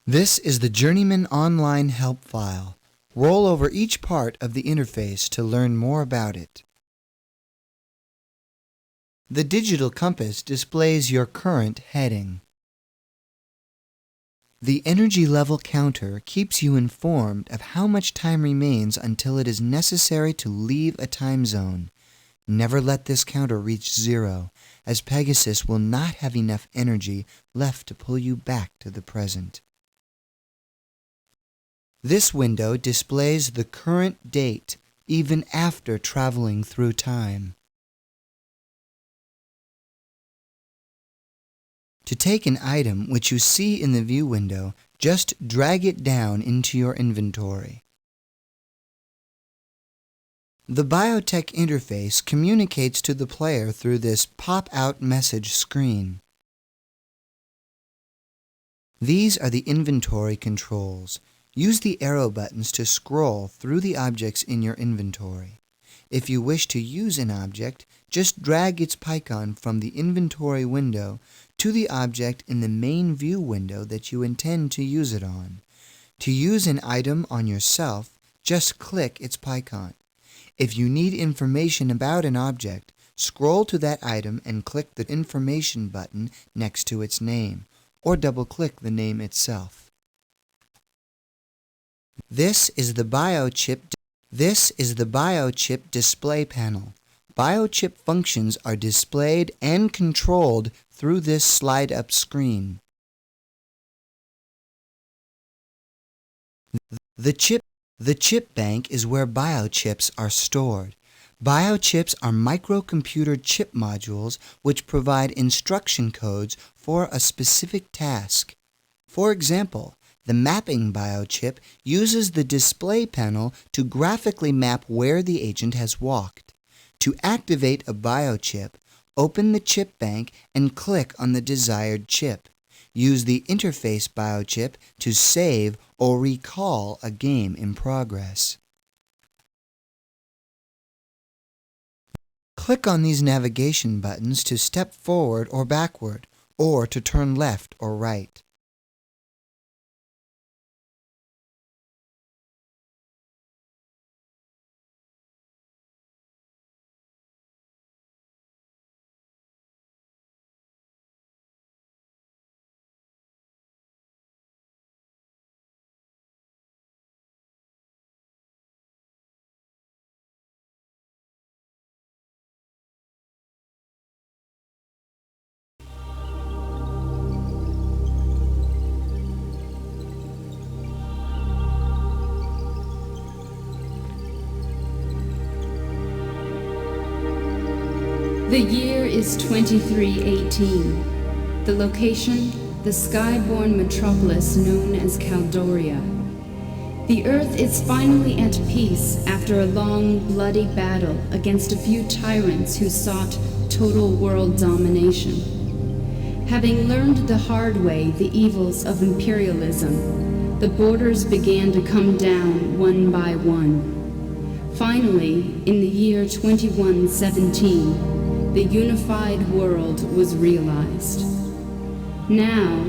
This is the Journeyman online help file. Roll over each part of the interface to learn more about it. The digital compass displays your current heading. The energy level counter keeps you informed of how much time remains until it is necessary to leave a time zone. Never let this counter reach zero, as Pegasus will not have enough energy left to pull you back to the present. This window displays the current date, even after traveling through time. To take an item which you see in the view window, just drag it down into your inventory. The biotech interface communicates to the player through this pop-out message screen. These are the inventory controls. Use the arrow buttons to scroll through the objects in your inventory. If you wish to use an object, just drag its icon from the inventory window to the object in the main view window that you intend to use it on. To use an item on yourself, just click its icon. If you need information about an object, scroll to that item and click the information button next to its name, or double-click the name itself. This is the biochip display panel. Biochip functions are displayed and controlled through this slide-up screen. The chip bank is where biochips are stored. Biochips are microcomputer chip modules which provide instruction codes for a specific task. For example, the mapping biochip uses the display panel to graphically map where the agent has walked. To activate a biochip, open the chip bank and click on the desired chip. Use the interface biochip to save or recall a game in progress. Click on these navigation buttons to step forward or backward, or to turn left or right. The year is 2318. The location, the skyborne metropolis known as Caldoria. The Earth is finally at peace after a long, bloody battle against a few tyrants who sought total world domination. Having learned the hard way the evils of imperialism, the borders began to come down one by one. Finally, in the year 2117, the unified world was realized. Now,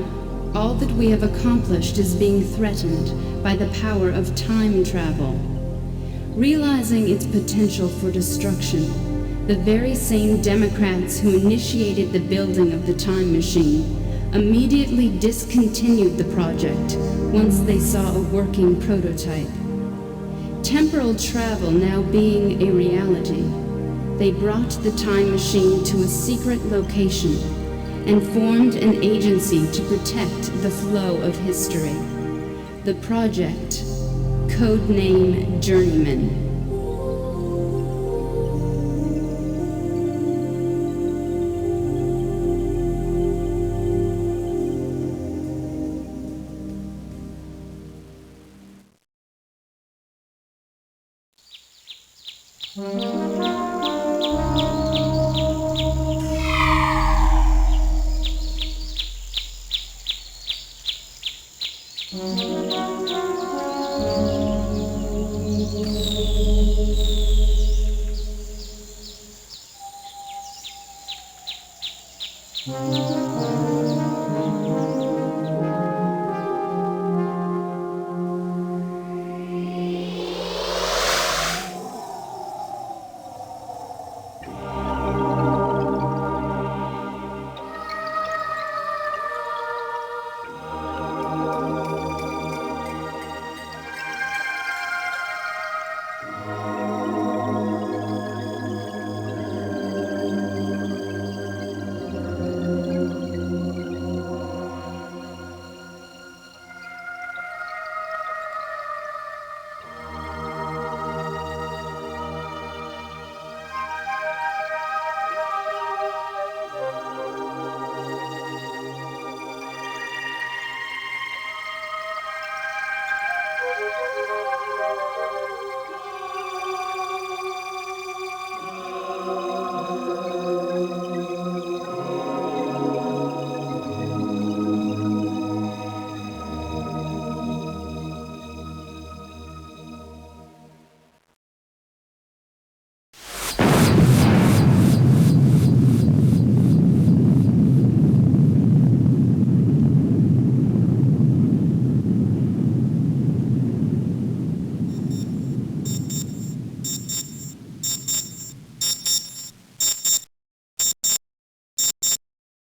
all that we have accomplished is being threatened by the power of time travel. Realizing its potential for destruction, the very same Democrats who initiated the building of the time machine immediately discontinued the project once they saw a working prototype. Temporal travel now being a reality, they brought the time machine to a secret location and formed an agency to protect the flow of history. The project, codename Journeyman.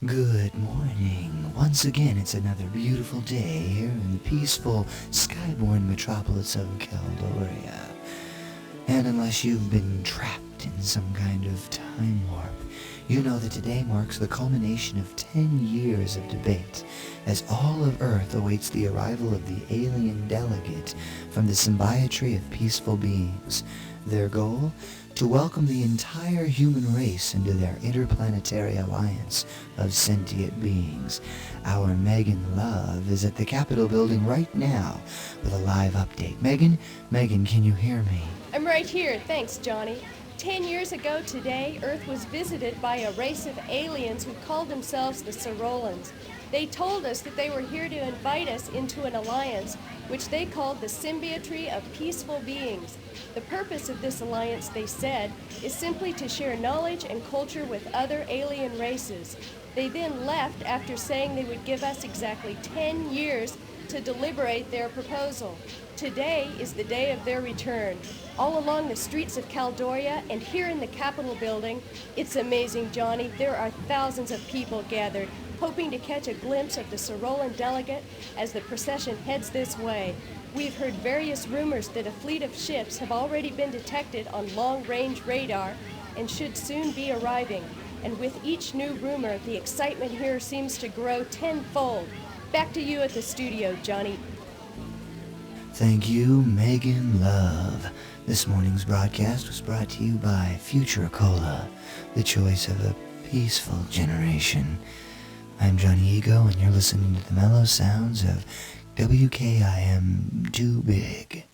Good morning. Once again, it's another beautiful day here in the peaceful, skyborn metropolis of Caldoria. And unless you've been trapped in some kind of time warp, you know that today marks the culmination of 10 years of debate, as all of Earth awaits the arrival of the alien delegate from the symbiotry of peaceful beings. Their goal? To welcome the entire human race into their interplanetary alliance of sentient beings. Our Megan Love is at the Capitol building right now with a live update. Megan, can you hear me? I'm right here, thanks, Johnny. 10 years ago today, Earth was visited by a race of aliens who called themselves the Sorolans. They told us that they were here to invite us into an alliance, which they called the Symbiotry of Peaceful Beings. The purpose of this alliance, they said, is simply to share knowledge and culture with other alien races. They then left after saying they would give us exactly 10 years to deliberate their proposal. Today is the day of their return. All along the streets of Caldoria and here in the Capitol building, it's amazing, Johnny. There are thousands of people gathered, hoping to catch a glimpse of the Sorolan delegate as the procession heads this way. We've heard various rumors that a fleet of ships have already been detected on long-range radar and should soon be arriving. And with each new rumor, the excitement here seems to grow tenfold. Back to you at the studio, Johnny. Thank you, Megan Love. This morning's broadcast was brought to you by Future Cola, the choice of a peaceful generation. I'm Johnny Ego, and you're listening to the mellow sounds of WKIM Too Big.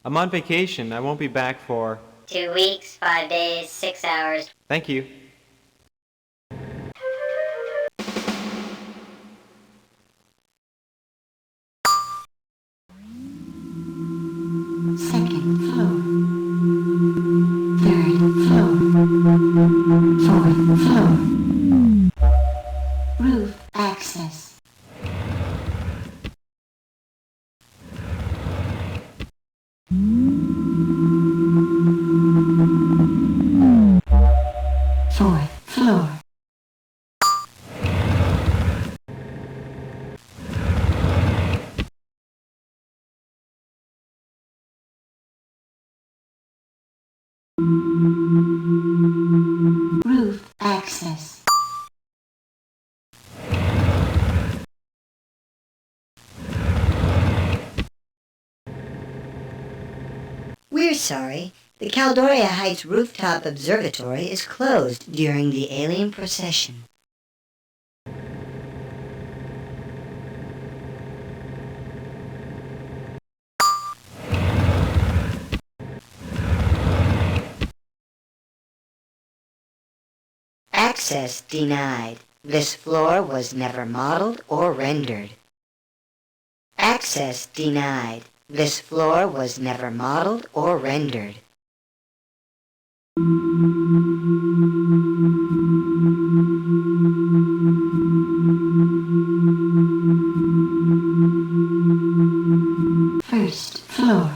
I'm on vacation. I won't be back for... 2 weeks, 5 days, 6 hours. Thank you. Second floor. Third floor. Fourth floor. Roof access. Fourth floor. Roof access. We're sorry. The Caldoria Heights Rooftop Observatory is closed during the alien procession. Access denied. This floor was never modeled or rendered. Access denied. This floor was never modeled or rendered. First floor.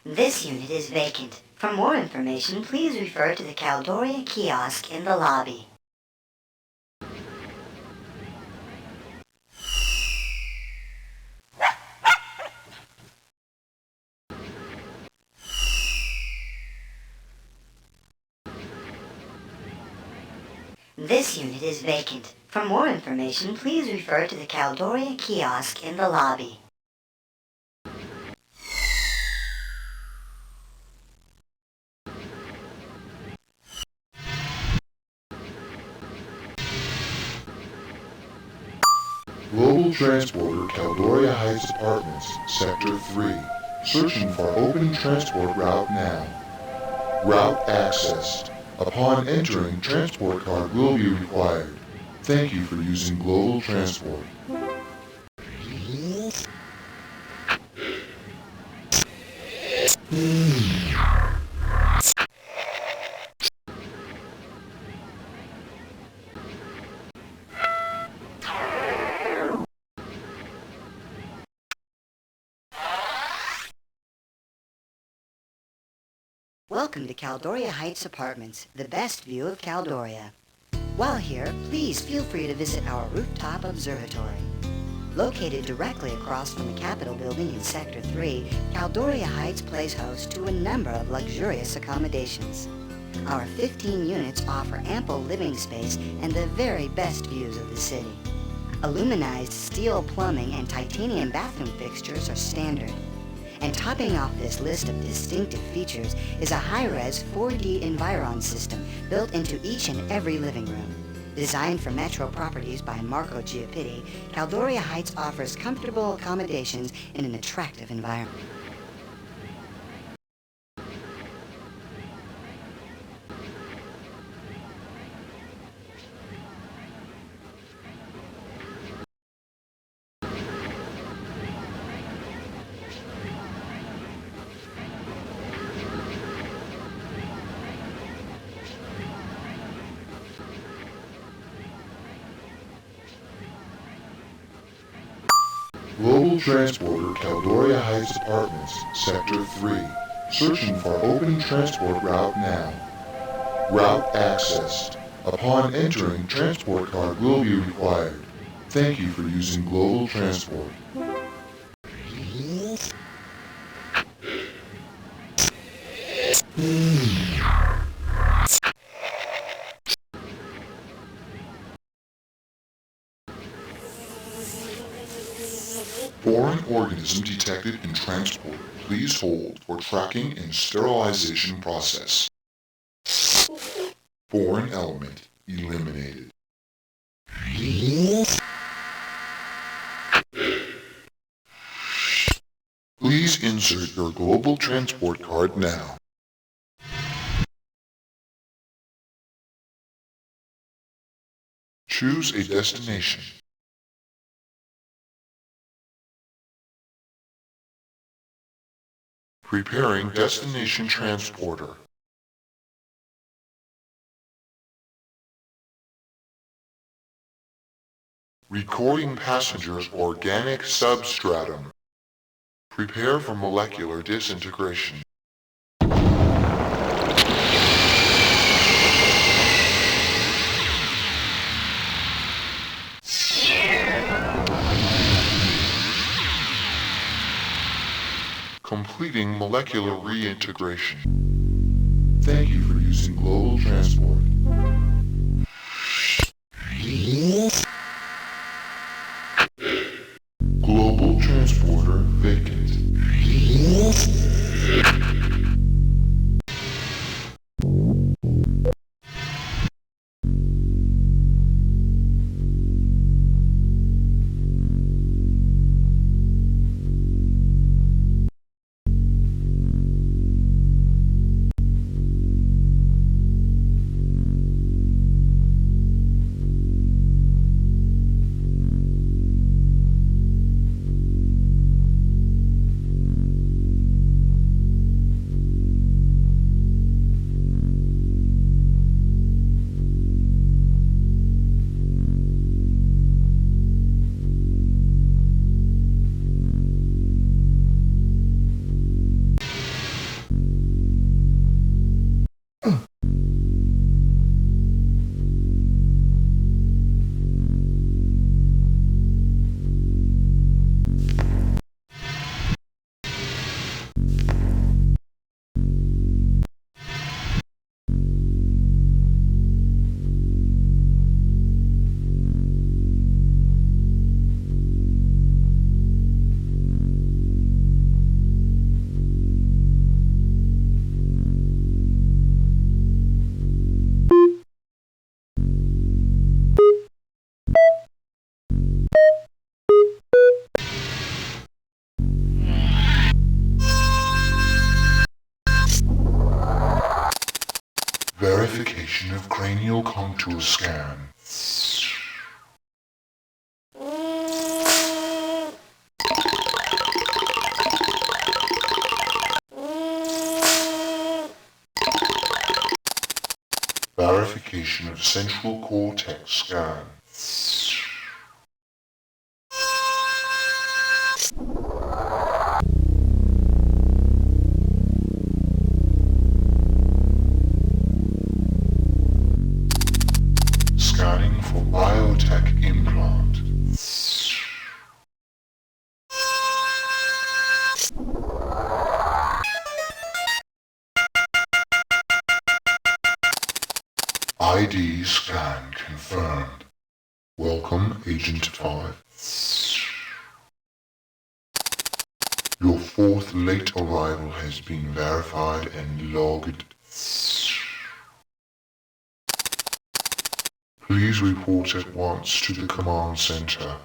This unit is vacant. For more information, please refer to the Caldoria kiosk in the lobby. This unit is vacant. For more information, please refer to the Caldoria kiosk in the lobby. Global Transporter Caldoria Heights Apartments, Sector 3. Searching for open transport route now. Route accessed. Upon entering, transport card will be required. Thank you for using Global Transport. Welcome to Caldoria Heights Apartments, the best view of Caldoria. While here, please feel free to visit our rooftop observatory. Located directly across from the Capitol building in Sector 3, Caldoria Heights plays host to a number of luxurious accommodations. Our 15 units offer ample living space and the very best views of the city. Aluminized steel plumbing and titanium bathroom fixtures are standard. And topping off this list of distinctive features is a high-res 4D Environ system built into each and every living room. Designed for metro properties by Marco Giappitti, Caldoria Heights offers comfortable accommodations in an attractive environment. Global Transporter Caldoria Heights Apartments, Sector 3. Searching for open transport route now. Route accessed. Upon entering, transport card will be required. Thank you for using Global Transport. Foreign organism detected in transport. Please hold for tracking and sterilization process. Foreign element eliminated. Please insert your global transport card now. Choose a destination. Preparing destination transporter. Recording passengers organic substratum. Prepare for molecular disintegration. Completing molecular reintegration. Thank you for using Global Transport. Global Transporter vacant. Verification of cranial contour scan. Verification of central cortex scan. Scanning for biotech implant. ID scan confirmed. Welcome, Agent 5. Your fourth late arrival has been verified and logged. Please report at once to the command center.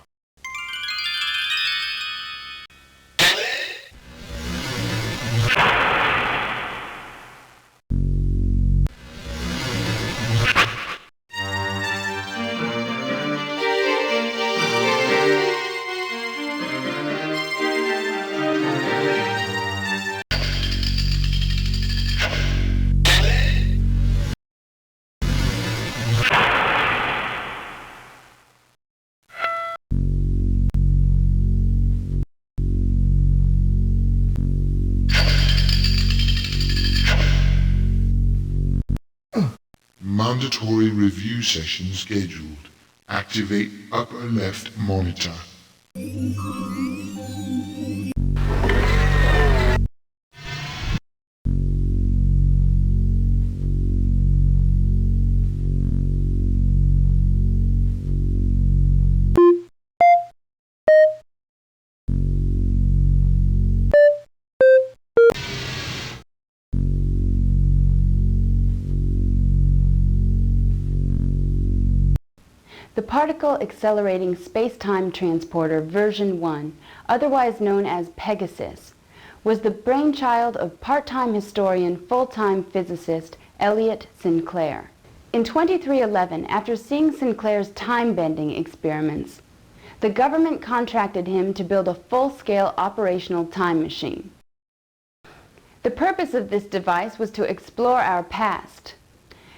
Mandatory review session scheduled. Activate upper left monitor. The Particle Accelerating Space-Time Transporter version 1, otherwise known as Pegasus, was the brainchild of part-time historian, full-time physicist Elliot Sinclair. In 2311, after seeing Sinclair's time-bending experiments, the government contracted him to build a full-scale operational time machine. The purpose of this device was to explore our past,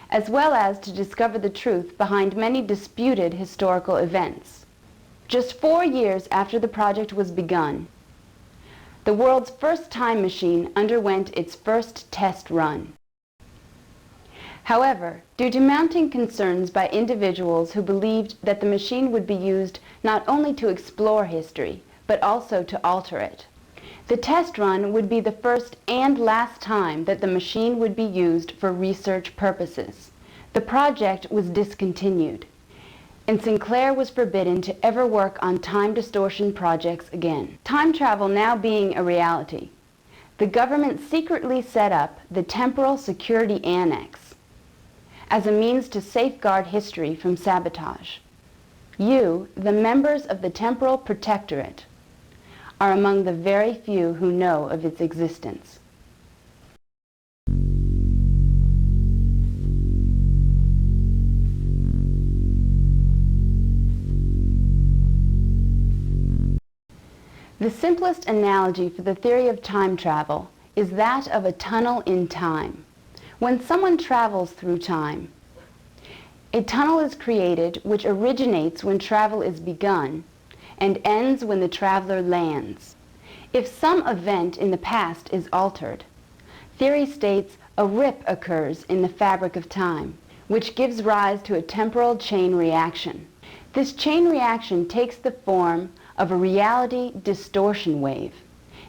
as well as to discover the truth behind many disputed historical events. Just 4 years after the project was begun, the world's first time machine underwent its first test run. However, due to mounting concerns by individuals who believed that the machine would be used not only to explore history, but also to alter it, the test run would be the first and last time that the machine would be used for research purposes. The project was discontinued, and Sinclair was forbidden to ever work on time distortion projects again. Time travel now being a reality, the government secretly set up the Temporal Security Annex as a means to safeguard history from sabotage. You, the members of the Temporal Protectorate, are among the very few who know of its existence. The simplest analogy for the theory of time travel is that of a tunnel in time. When someone travels through time, a tunnel is created which originates when travel is begun and ends when the traveler lands. If some event in the past is altered, theory states a rip occurs in the fabric of time, which gives rise to a temporal chain reaction. This chain reaction takes the form of a reality distortion wave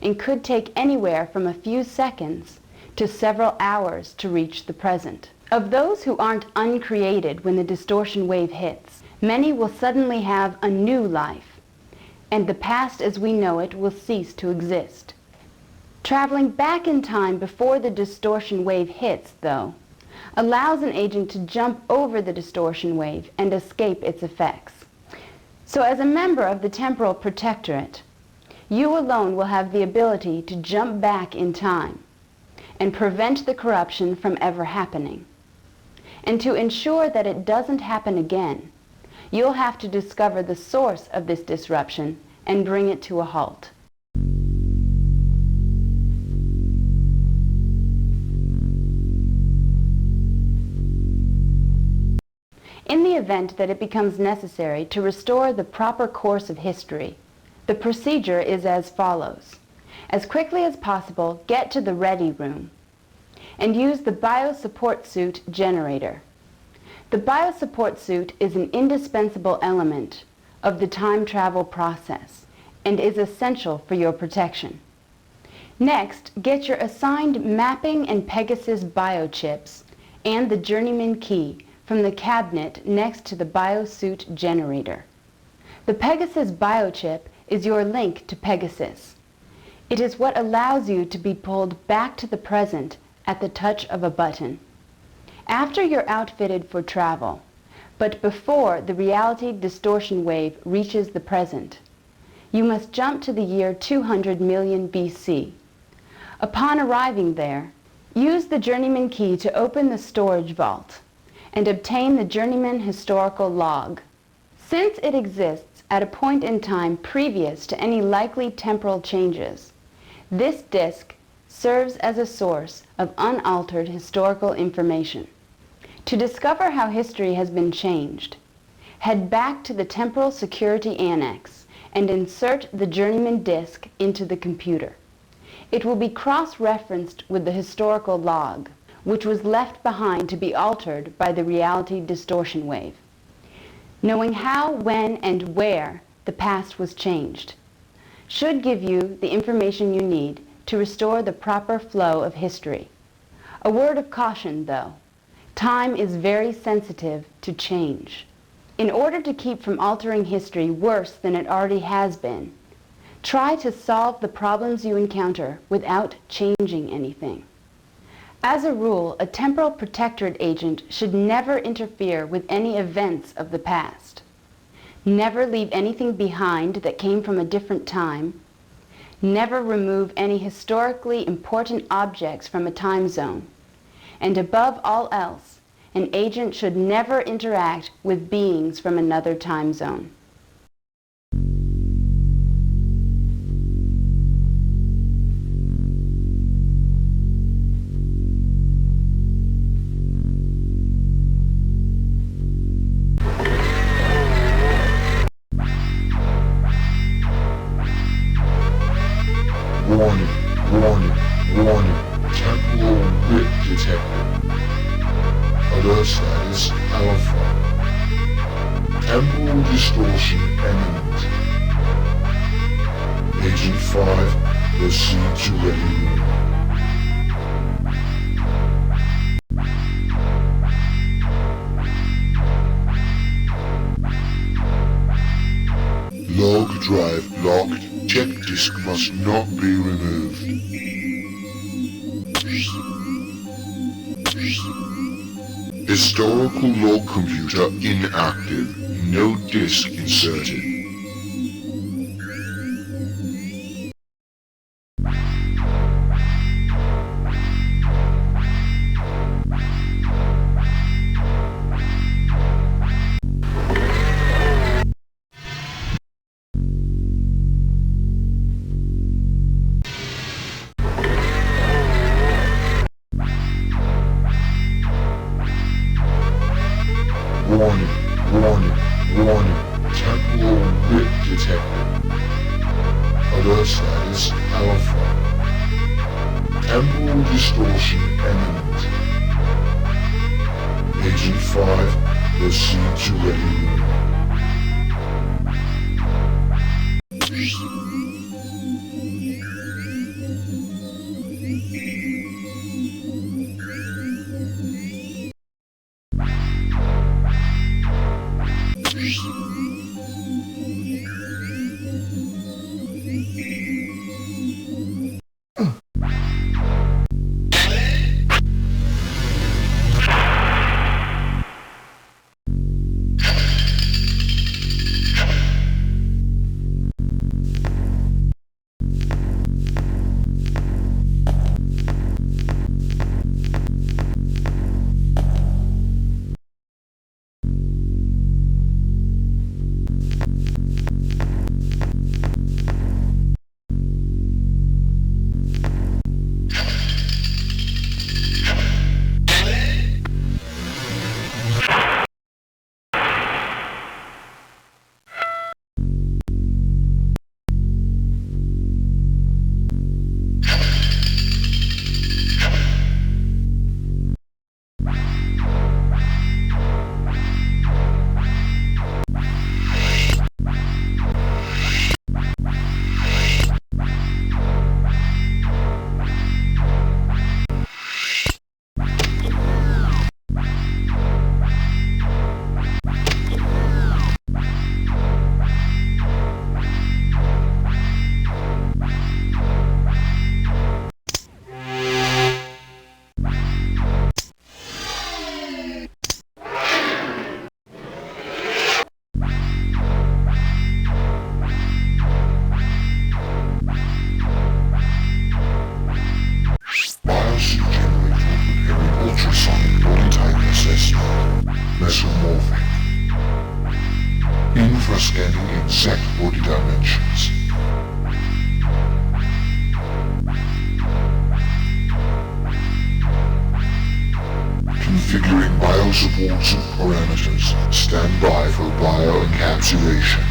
and could take anywhere from a few seconds to several hours to reach the present. Of those who aren't uncreated when the distortion wave hits, many will suddenly have a new life, and the past as we know it will cease to exist. Traveling back in time before the distortion wave hits, though, allows an agent to jump over the distortion wave and escape its effects. So as a member of the Temporal Protectorate, you alone will have the ability to jump back in time and prevent the corruption from ever happening. And to ensure that it doesn't happen again, you'll have to discover the source of this disruption and bring it to a halt. In the event that it becomes necessary to restore the proper course of history, the procedure is as follows. As quickly as possible, get to the ready room and use the biosupport suit generator. The biosupport suit is an indispensable element of the time travel process and is essential for your protection. Next, get your assigned mapping and Pegasus biochips and the Journeyman key from the cabinet next to the biosuit generator. The Pegasus biochip is your link to Pegasus. It is what allows you to be pulled back to the present at the touch of a button. After you're outfitted for travel, but before the reality distortion wave reaches the present, you must jump to the year 200 million BC. Upon arriving there, use the Journeyman key to open the storage vault and obtain the Journeyman historical log. Since it exists at a point in time previous to any likely temporal changes, this disk serves as a source of unaltered historical information. To discover how history has been changed, head back to the Temporal Security Annex and insert the Journeyman disk into the computer. It will be cross-referenced with the historical log, which was left behind to be altered by the reality distortion wave. Knowing how, when, and where the past was changed should give you the information you need to restore the proper flow of history. A word of caution, though. Time is very sensitive to change. In order to keep from altering history worse than it already has been, try to solve the problems you encounter without changing anything. As a rule, a temporal protectorate agent should never interfere with any events of the past. Never leave anything behind that came from a different time. Never remove any historically important objects from a time zone. And above all else, an agent should never interact with beings from another time zone. Warning, warning, warning. Temporal bit detected. Alert status Alpha. Temporal distortion imminent. Agent 5, proceed to ready room. Log drive locked. Check disk must not be removed. Historical log computer inactive. No disk inserted. Warning, warning, warning. Temporal bit detected. Alert status Alpha. Temporal distortion imminent. Agent 5, proceed to ready room. mesomorphic. Infrascanning insect body dimensions. Configuring biosupports and parameters. Stand by for bioencapsulation.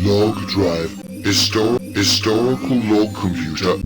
Log drive. Historical log computer.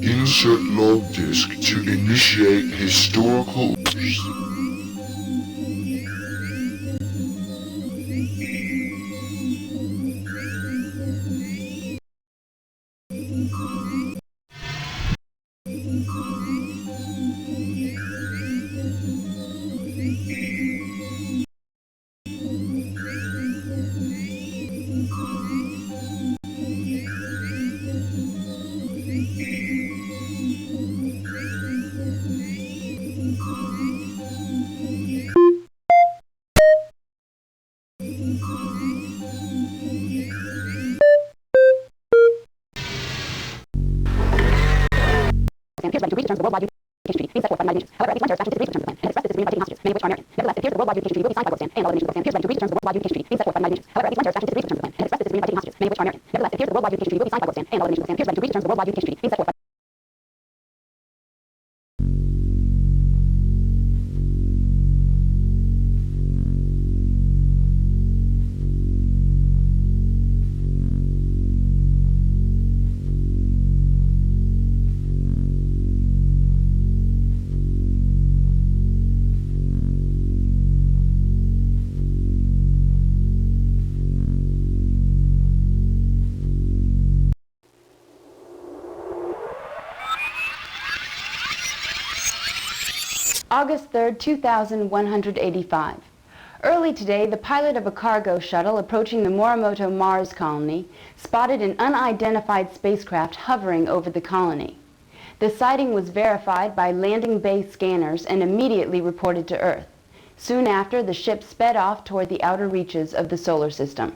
Insert log disk to initiate historical. Appears ready to reach the terms of the worldwide unification treaty being set forth by the United Nations. However, at least one terrorist faction disagrees with the terms of the plan and expressed disagreement by taking hostages, many of which are American. Nevertheless, it appears that the worldwide unification treaty will be signed by Pakistan and all other nations of Pakistan. Appears ready to reach the terms of the worldwide unification treaty being set forth by the United Nations. However, at least one terrorist faction disagrees with the terms of the plan and expressed disagreement by taking hostages, many of which are American. Nevertheless, it appears that the worldwide unification treaty will be signed by Pakistan and all other nations of Pakistan. Appears ready to reach the terms of the worldwide unification treaty being set forth by August 3rd, 2185. Early today, the pilot of a cargo shuttle approaching the Morimoto Mars colony spotted an unidentified spacecraft hovering over the colony. The sighting was verified by landing bay scanners and immediately reported to Earth. Soon after, the ship sped off toward the outer reaches of the solar system.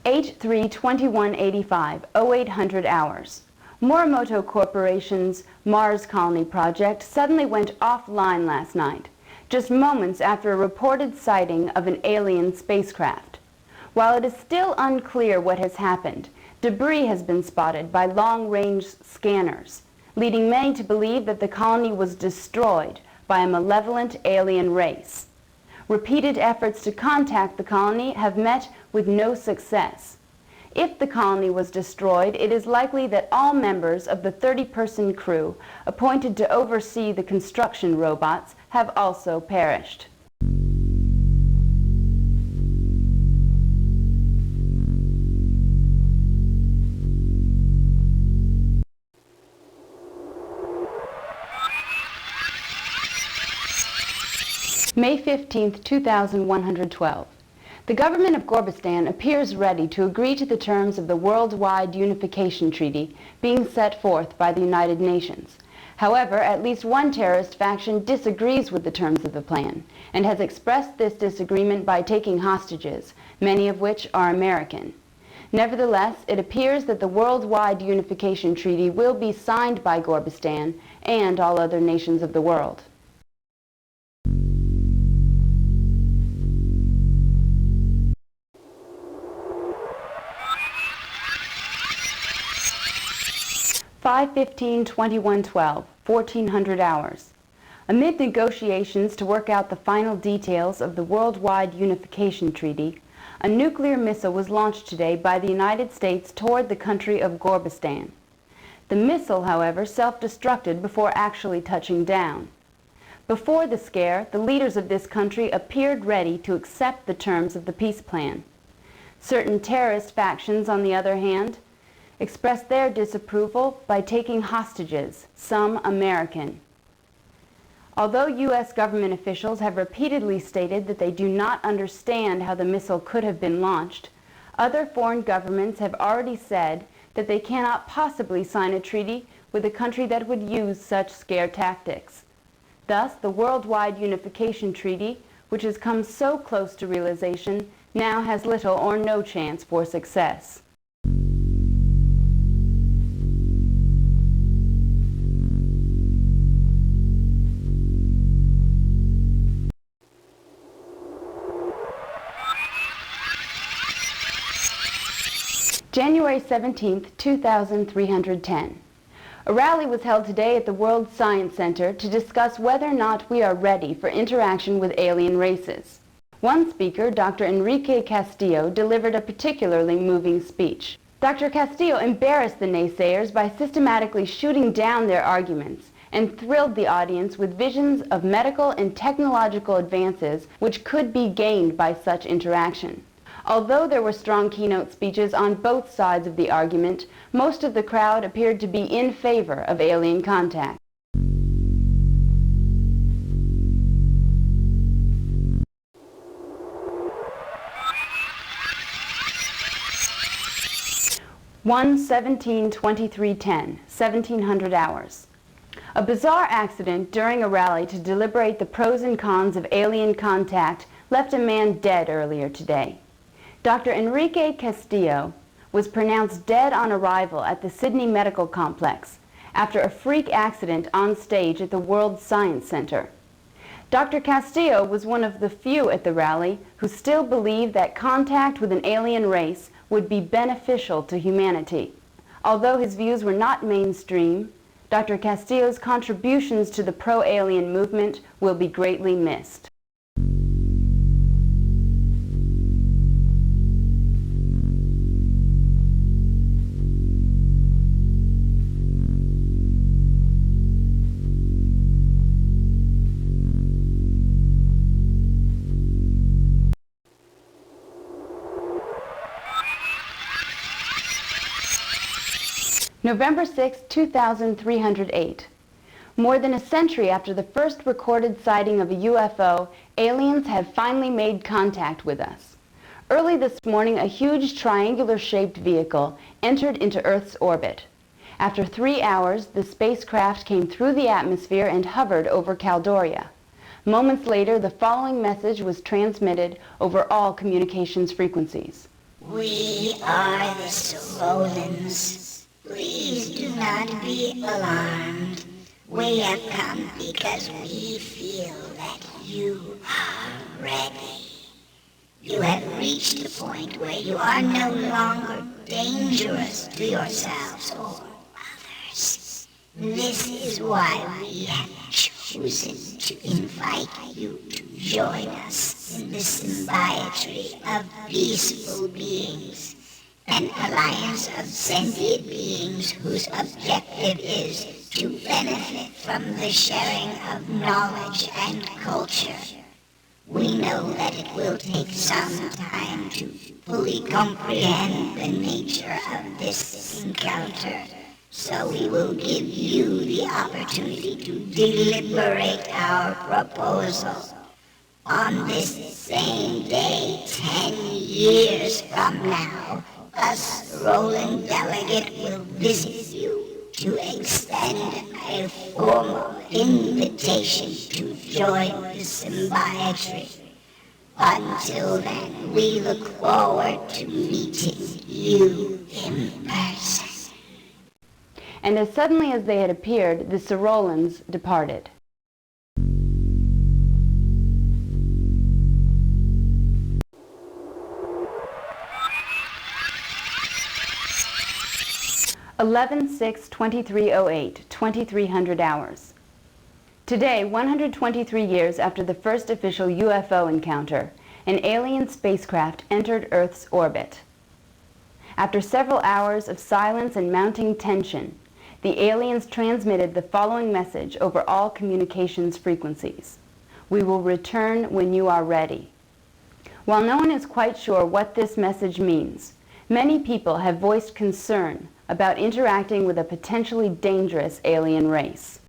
H3-2185, 0800 hours. Morimoto Corporation's Mars Colony project suddenly went offline last night, just moments after a reported sighting of an alien spacecraft. While it is still unclear what has happened, debris has been spotted by long-range scanners, leading many to believe that the colony was destroyed by a malevolent alien race. Repeated efforts to contact the colony have met with no success. If the colony was destroyed, it is likely that all members of the 30-person crew appointed to oversee the construction robots have also perished. May 15, 2112. The government of Gorbistan appears ready to agree to the terms of the Worldwide Unification Treaty being set forth by the United Nations. However, at least one terrorist faction disagrees with the terms of the plan and has expressed this disagreement by taking hostages, many of which are American. Nevertheless, it appears that the Worldwide Unification Treaty will be signed by Gorbistan and all other nations of the world. (5/15/2112), 1400 hours. Amid negotiations to work out the final details of the Worldwide Unification Treaty, a nuclear missile was launched today by the United States toward the country of Gorbistan. The missile, however, self-destructed before actually touching down. Before the scare, the leaders of this country appeared ready to accept the terms of the peace plan. Certain terrorist factions, on the other hand, expressed their disapproval by taking hostages, some American. Although U.S. government officials have repeatedly stated that they do not understand how the missile could have been launched, other foreign governments have already said that they cannot possibly sign a treaty with a country that would use such scare tactics. Thus, the Worldwide Unification Treaty, which has come so close to realization, now has little or no chance for success. January 17, 2310. A rally was held today at the World Science Center to discuss whether or not we are ready for interaction with alien races. One speaker, Dr. Enrique Castillo, delivered a particularly moving speech. Dr. Castillo embarrassed the naysayers by systematically shooting down their arguments and thrilled the audience with visions of medical and technological advances which could be gained by such interaction. Although there were strong keynote speeches on both sides of the argument, most of the crowd appeared to be in favor of alien contact. One 17-23-10, 1700 hours. A bizarre accident during a rally to deliberate the pros and cons of alien contact left a man dead earlier today. Dr. Enrique Castillo was pronounced dead on arrival at the Sydney Medical Complex after a freak accident on stage at the World Science Center. Dr. Castillo was one of the few at the rally who still believed that contact with an alien race would be beneficial to humanity. Although his views were not mainstream, Dr. Castillo's contributions to the pro-alien movement will be greatly missed. November 6, 2308. More than a century after the first recorded sighting of a UFO, aliens have finally made contact with us. Early this morning, a huge triangular-shaped vehicle entered into Earth's orbit. After 3 hours, the spacecraft came through the atmosphere and hovered over Caldoria. Moments later, the following message was transmitted over all communications frequencies. We are the Solons. Please do not be alarmed. We have come because we feel that you are ready. You have reached a point where you are no longer dangerous to yourselves or others. This is why we have chosen to invite you to join us in the symbiotry of peaceful beings. An alliance of sentient beings whose objective is to benefit from the sharing of knowledge and culture. We know that it will take some time to fully comprehend the nature of this encounter, so we will give you the opportunity to deliberate our proposal. On this same day, 10 years from now, us Roland Delegate will visit you to extend a formal invitation to join the symbiotry. Until then, we look forward to meeting you in person. And as suddenly as they had appeared, the Sorolans departed. (11/6/2308), 2300 hours. Today, 123 years after the first official UFO encounter, an alien spacecraft entered Earth's orbit. After several hours of silence and mounting tension, the aliens transmitted the following message over all communications frequencies. We will return when you are ready. While no one is quite sure what this message means, many people have voiced concern about interacting with a potentially dangerous alien race.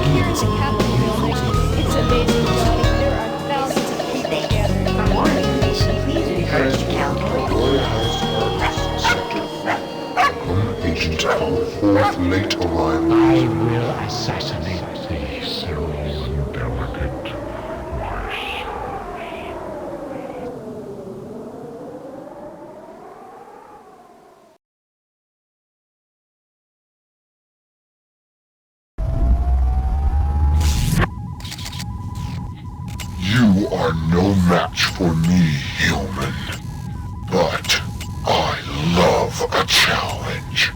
Here's a Capitol building. It's amazing, Johnny. There are thousands of people gathered. For more information, please refer to California Heights Apartments, Sector 3. Agent of our fourth late arrival. I will assassinate thee, so delicate, my You are no match for me, human. But I love a challenge.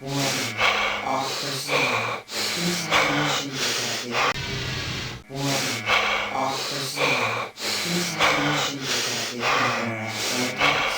Warning. Off personnel. Contamination detected. Warning. Off personnel. Contamination detected. Attacks.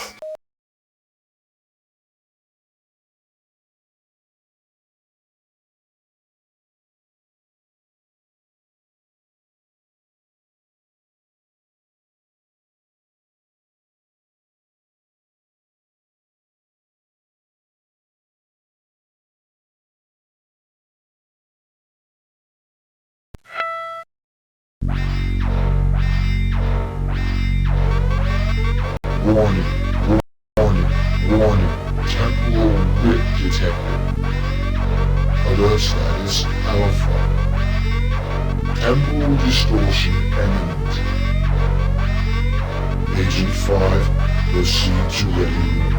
Warning. Warning. Warning. Temporal wit detected. Alert status Alpha. Temporal distortion imminent. Agent 5, proceed to ready room.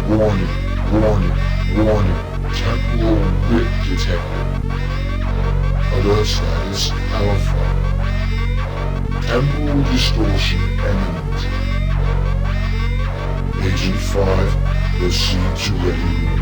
Warning, warning, warning. Temporal wit detected. Alert status Alpha. Temporal distortion imminent. Agent 5, proceed to ready room.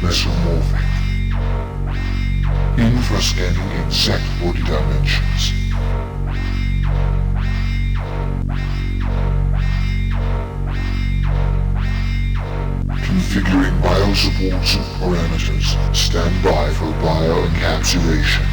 Mesomorphic. Infrascanning exact body dimensions. supports and parameters. Stand by for bioencapsulation.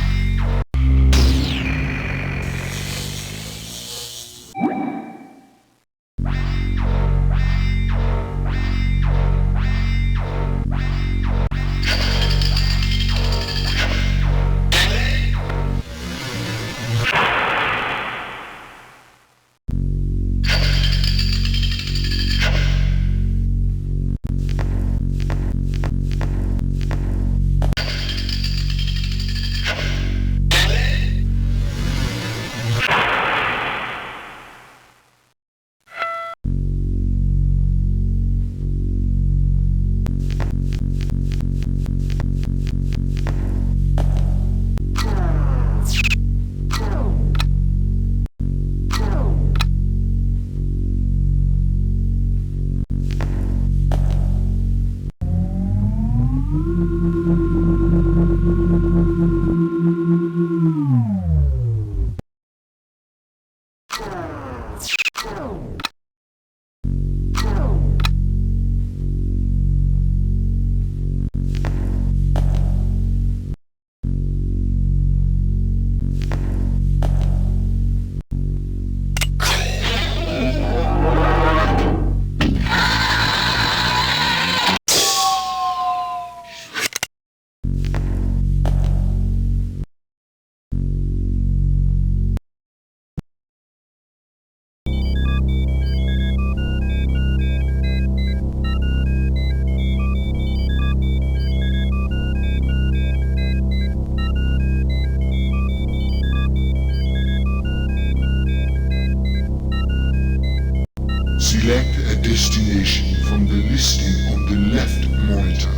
Select a destination from the listing on the left monitor.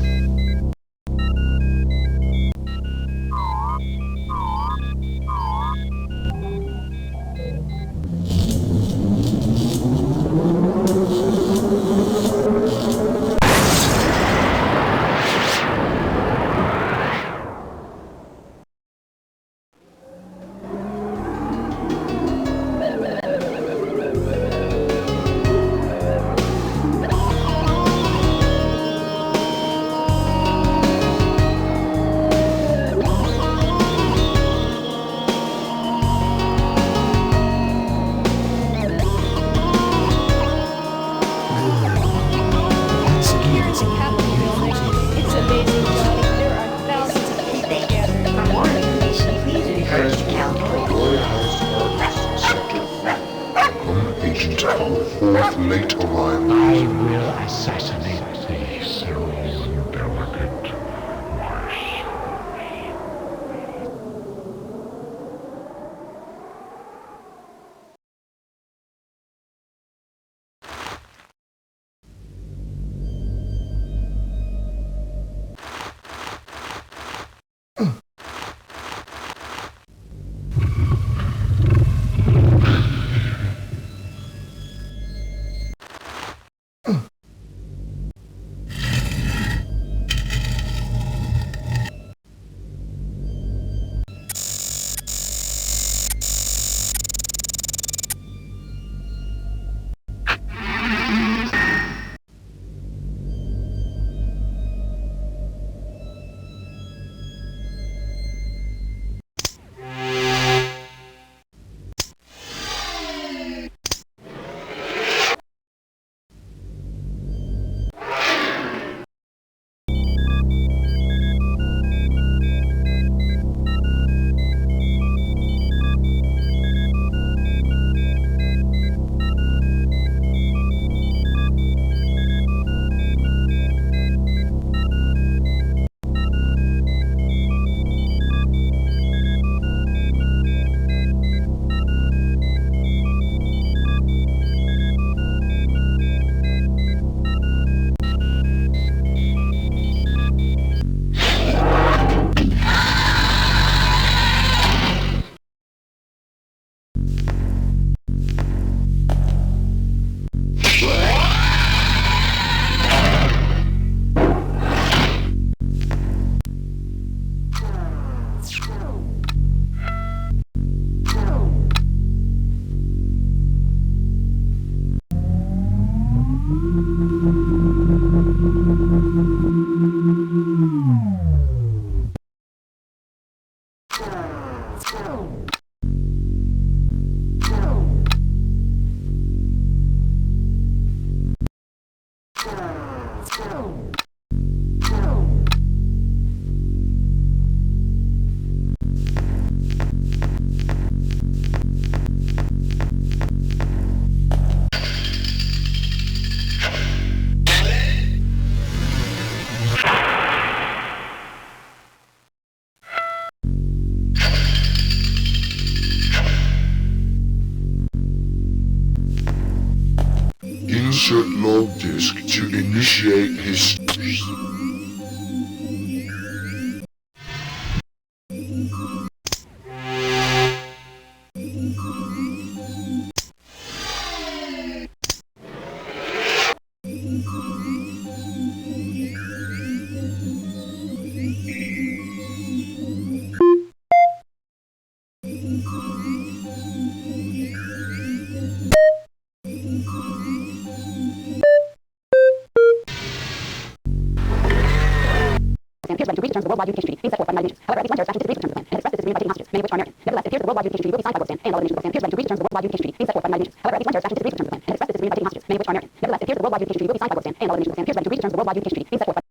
Here at the Capitol building, it's amazing, Johnny. There are thousands of people gathered. For more information, please refer to Caldor Heights Apartments, Sector 3. Welcome, Agent of 4th Late Arrival. I will assassinate thee, so delicate, my Insert log disk to initiate his... appears to agree to terms of the worldwide unification treaty being set forth by the United Nations. However, at least one terrorist faction disagrees with terms of the plan and expresses disagreement by taking hostages, many of which are American. Nevertheless, it appears that the worldwide unification treaty will be signed by both stand and all other nations. Stand appears to agree to terms of the worldwide unification treaty being set forth by the United Nations. However, at least one terrorist faction disagrees with terms of the plan and expresses disagreement by taking hostages, many of which are American. Nevertheless, it appears that the worldwide unification treaty will be signed by both stand and all other nations. Stand appears to agree to terms of the worldwide unification treaty being set forth by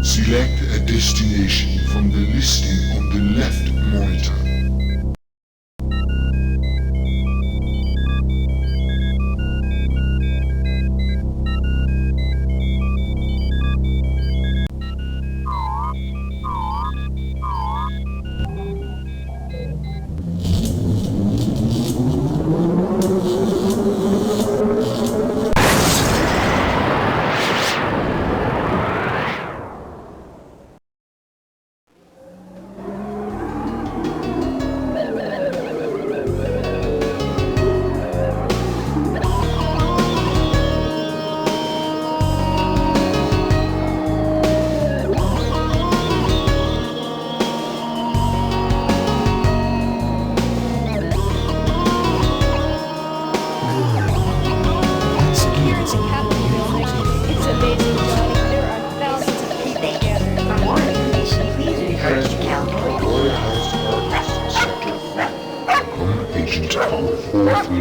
Select a destination from the listing on the left monitor.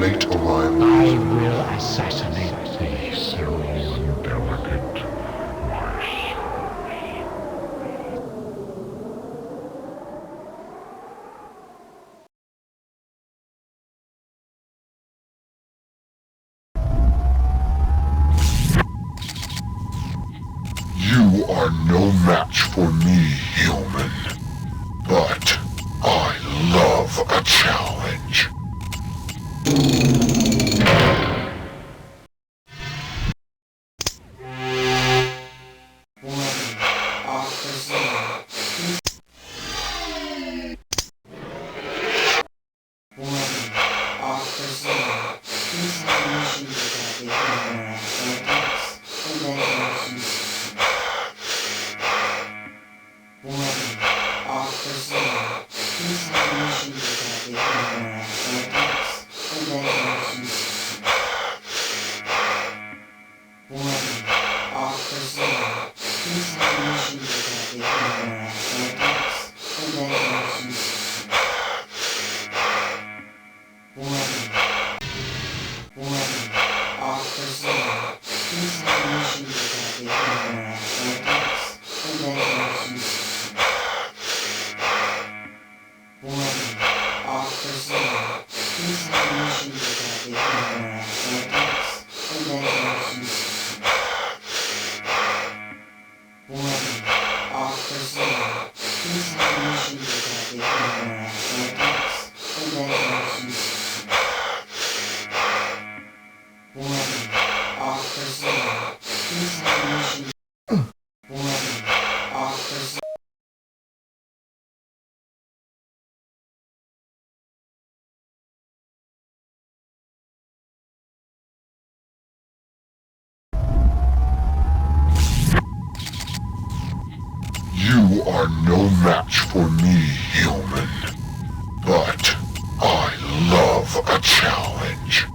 late arrival. I will assassinate thee, so delicate, my You are no match for me, human. But I love a challenge. You are no match for me, human. But I love a challenge.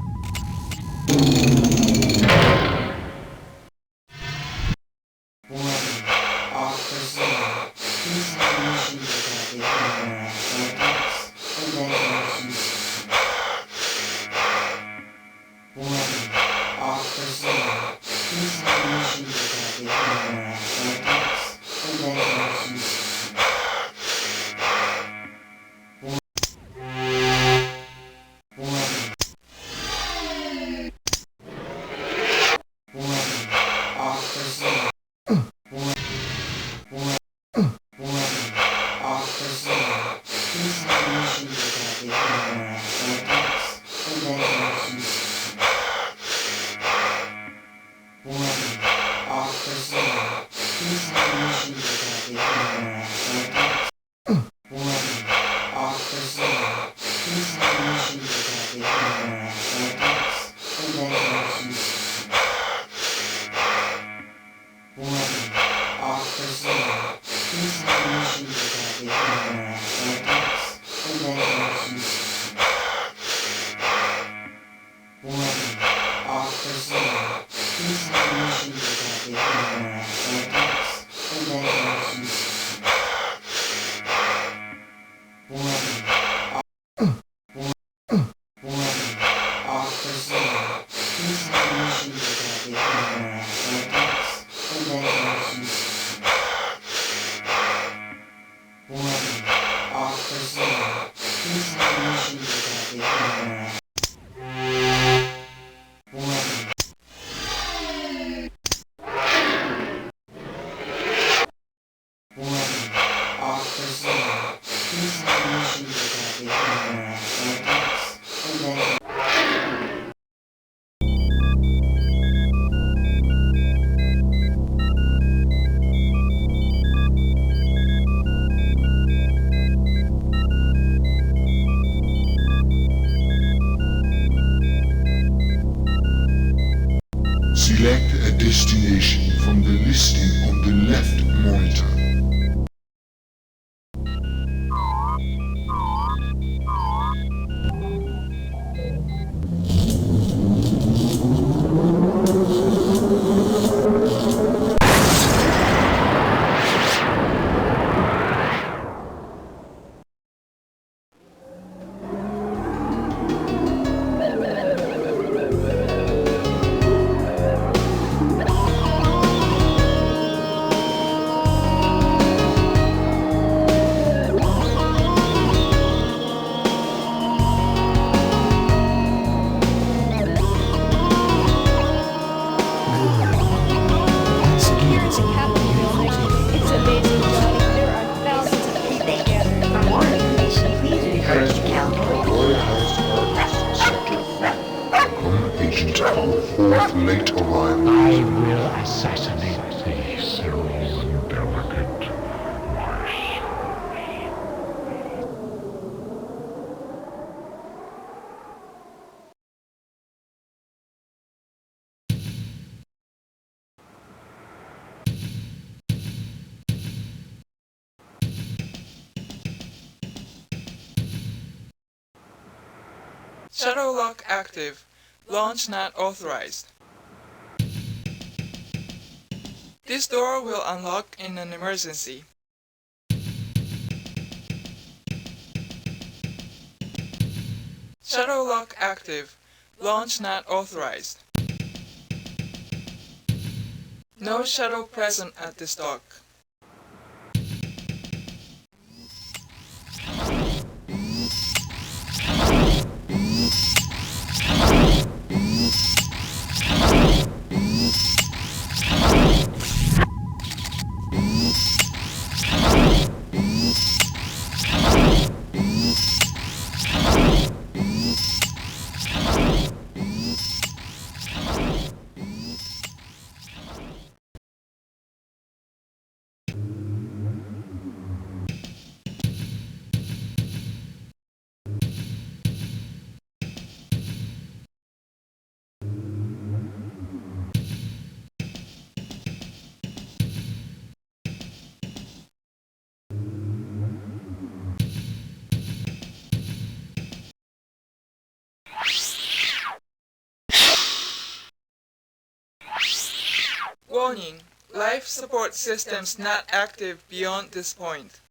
Select a destination from the listing on the left monitor. beautiful fourth late arrival. I will assassinate thee, so delicate, my Shadow lock active. Launch not authorized. This door will unlock in an emergency. Shadow lock active. Launch not authorized. No shadow present at this dock. Warning, life support systems not active beyond this point.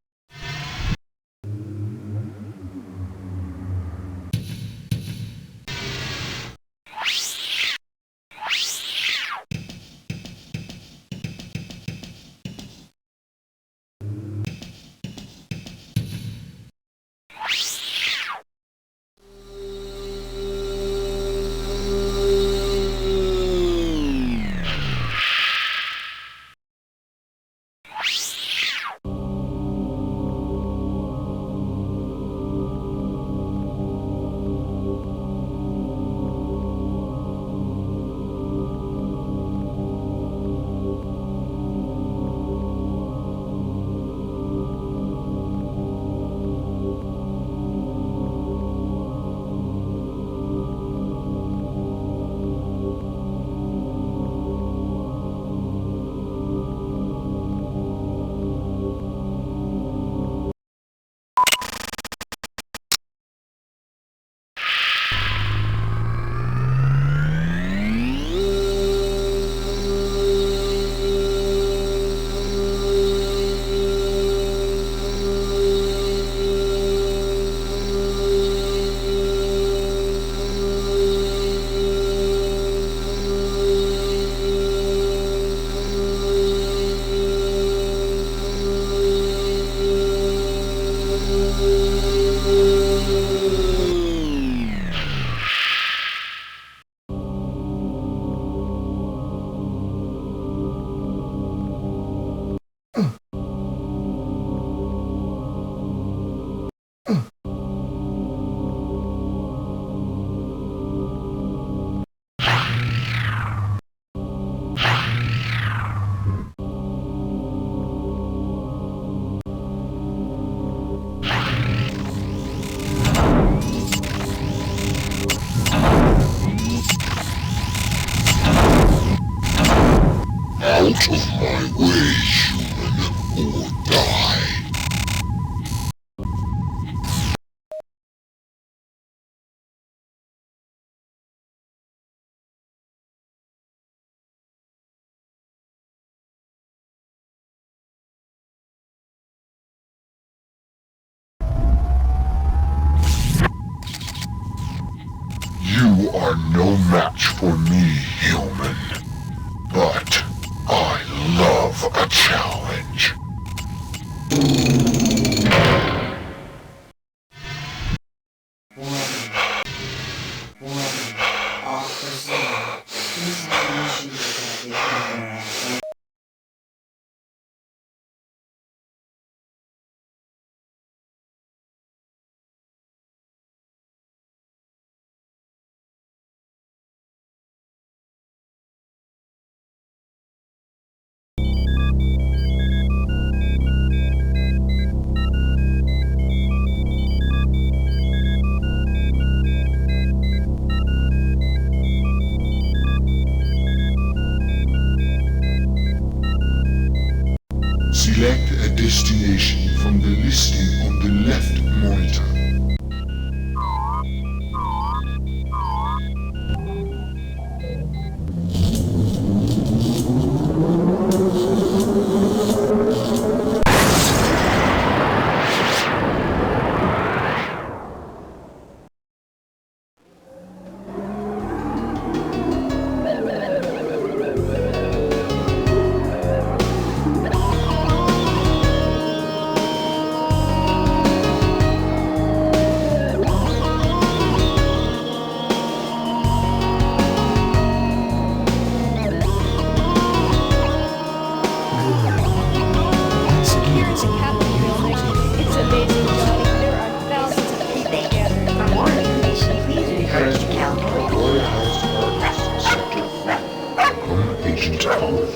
Out of my way, human, or die. You are no match for me, human. But I love a challenge. Off personnel. Please have permission to get your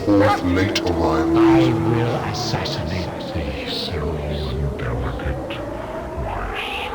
Fourth late arrival. I will assassinate thee, serene delicate mice.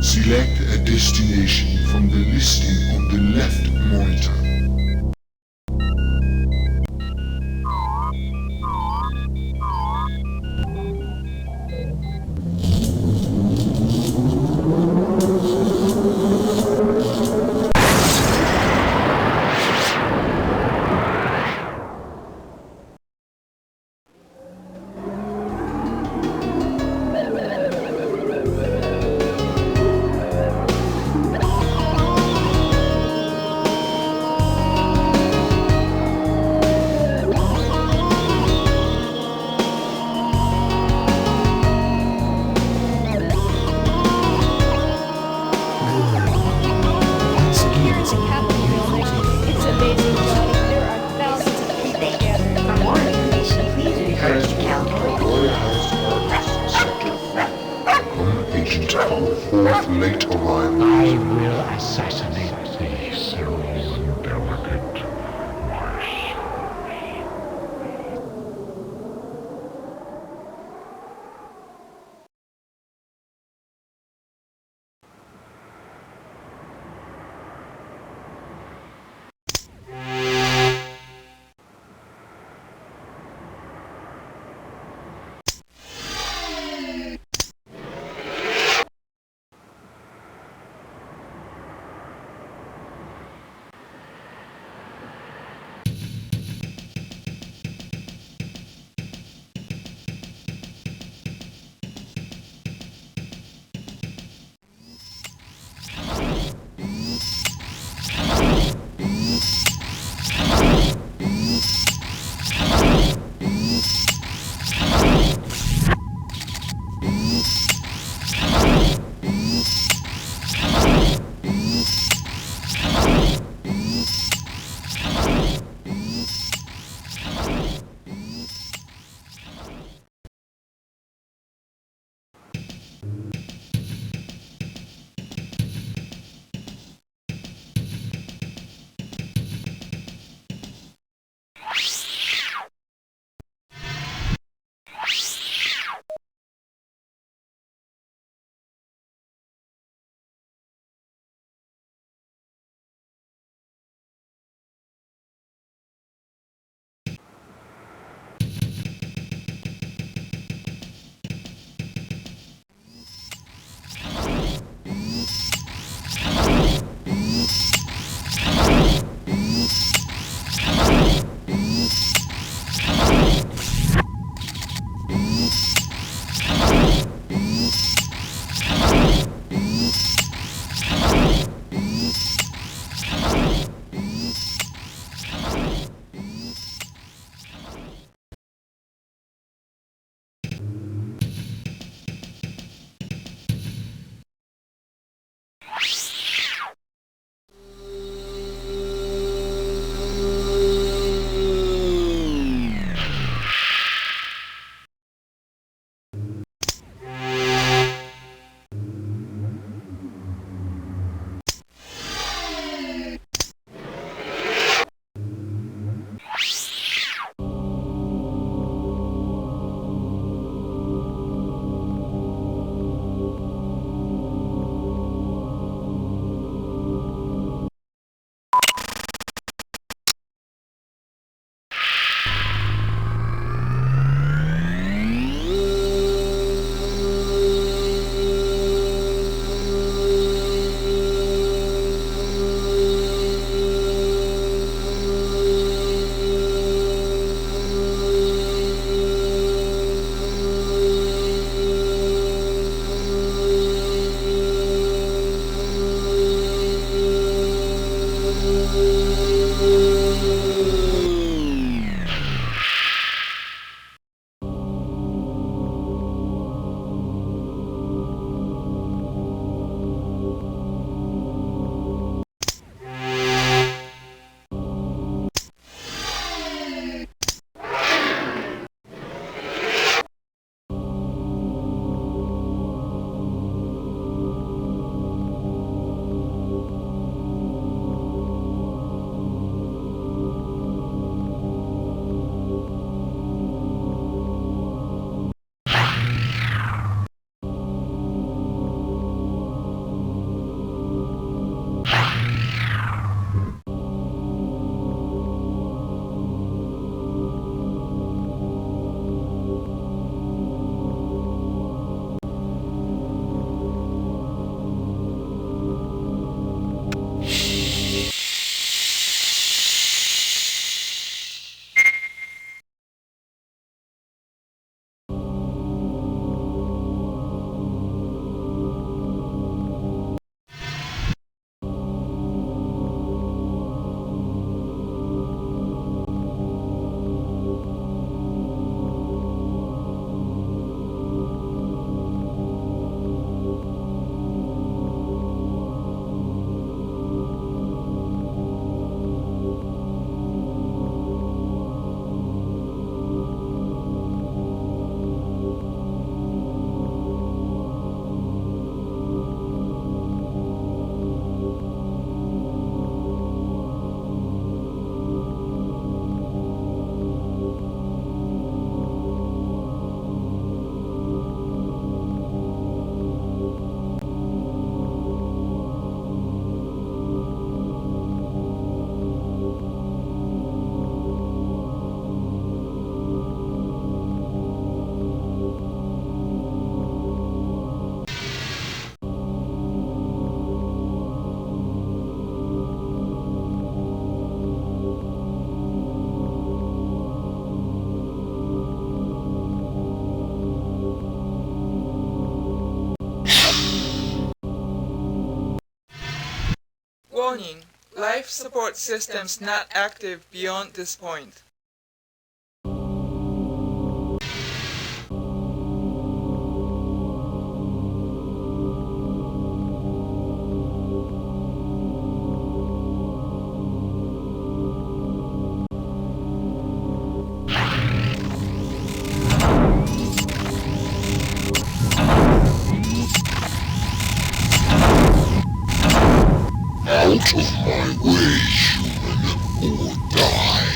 Select a destination from the listing on the left monitor. Fourth late arrival. I will assassinate thee, serene delicate mice. Warning, life support systems not active beyond this point. Out of my way, human, or die.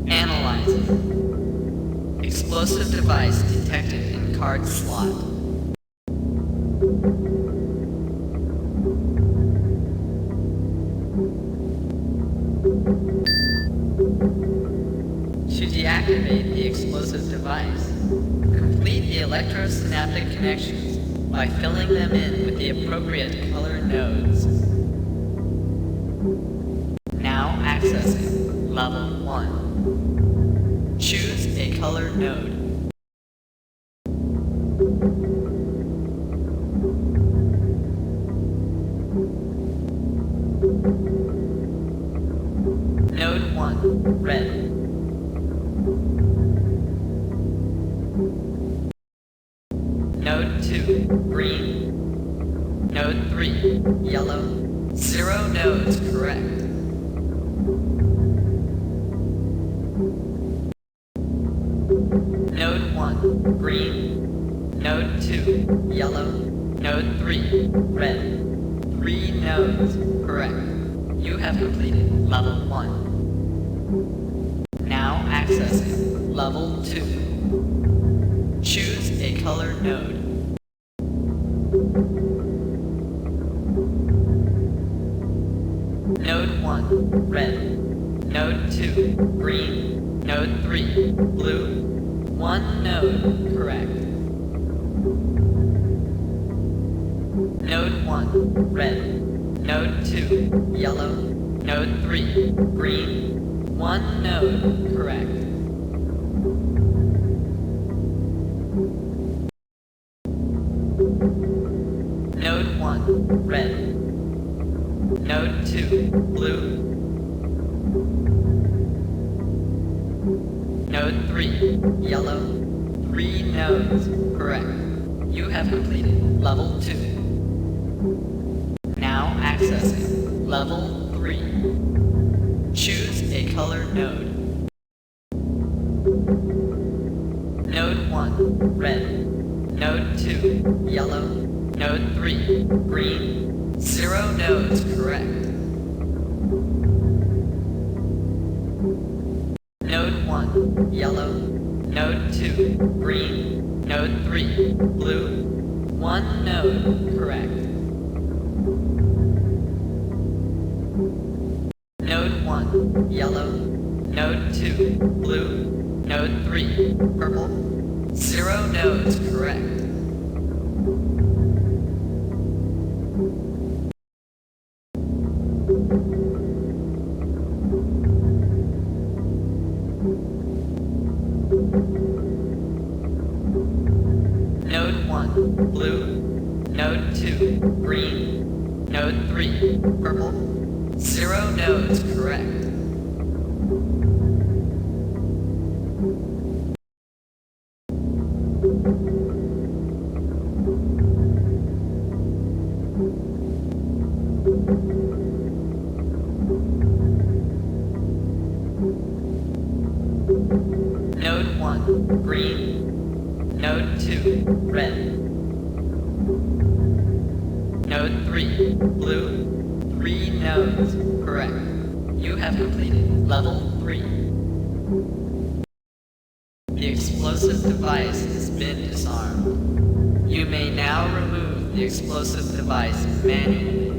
Analyzing. Explosive device detected in card slot. To deactivate the explosive device, complete the electrosynaptic connections by filling them in with the appropriate color nodes. Now accessing level 1. Choose a color node. Node 1, red. Node 2, green. Node 3, yellow. 0 nodes correct. Node 1, green. Node 2, yellow. Node 3, red. 3 nodes correct. You have completed level 1. Now accessing level 2. Choose a color node. Node 1, red. Node 2, green. Node 3, blue. 1 node correct. Node 1, red. Node 2, yellow. Node 3, green. 1 node correct. Node 1, red. Node 2, blue. Node 3, yellow. 3 nodes correct. You have completed level 2. Now accessing level 3. Choose a color node. Node 1, red. Node 2, yellow. Node 3, green. 0 nodes, correct. Node 1, yellow. Node 2, green. Node 3, blue. 1 node, correct. Node 1, yellow. Node 2, blue. Node 3, purple. 0 nodes, correct. Node 1, blue. Node 2, green. Node 3, purple. 0 nodes, correct. Node 1, green. Node 2, red. Node 3, blue. 3 nodes, correct. You have completed level 3. The explosive device has been disarmed. You may now remove the explosive device manually.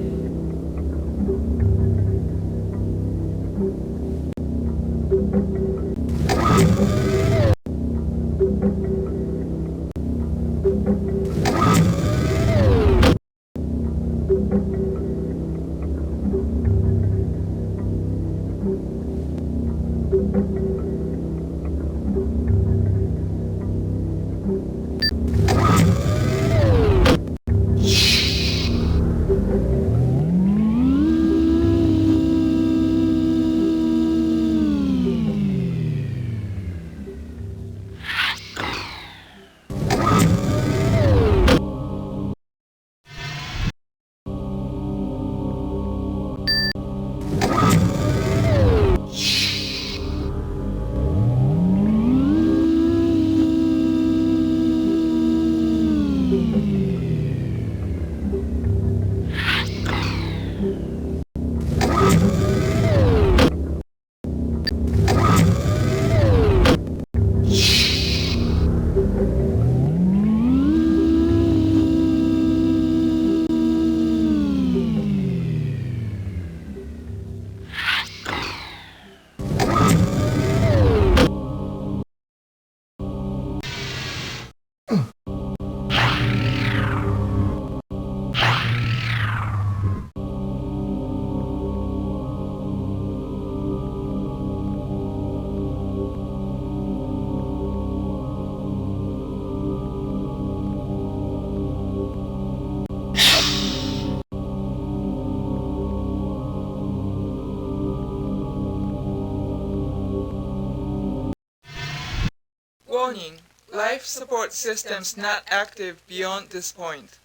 Warning, life support systems not active beyond this point.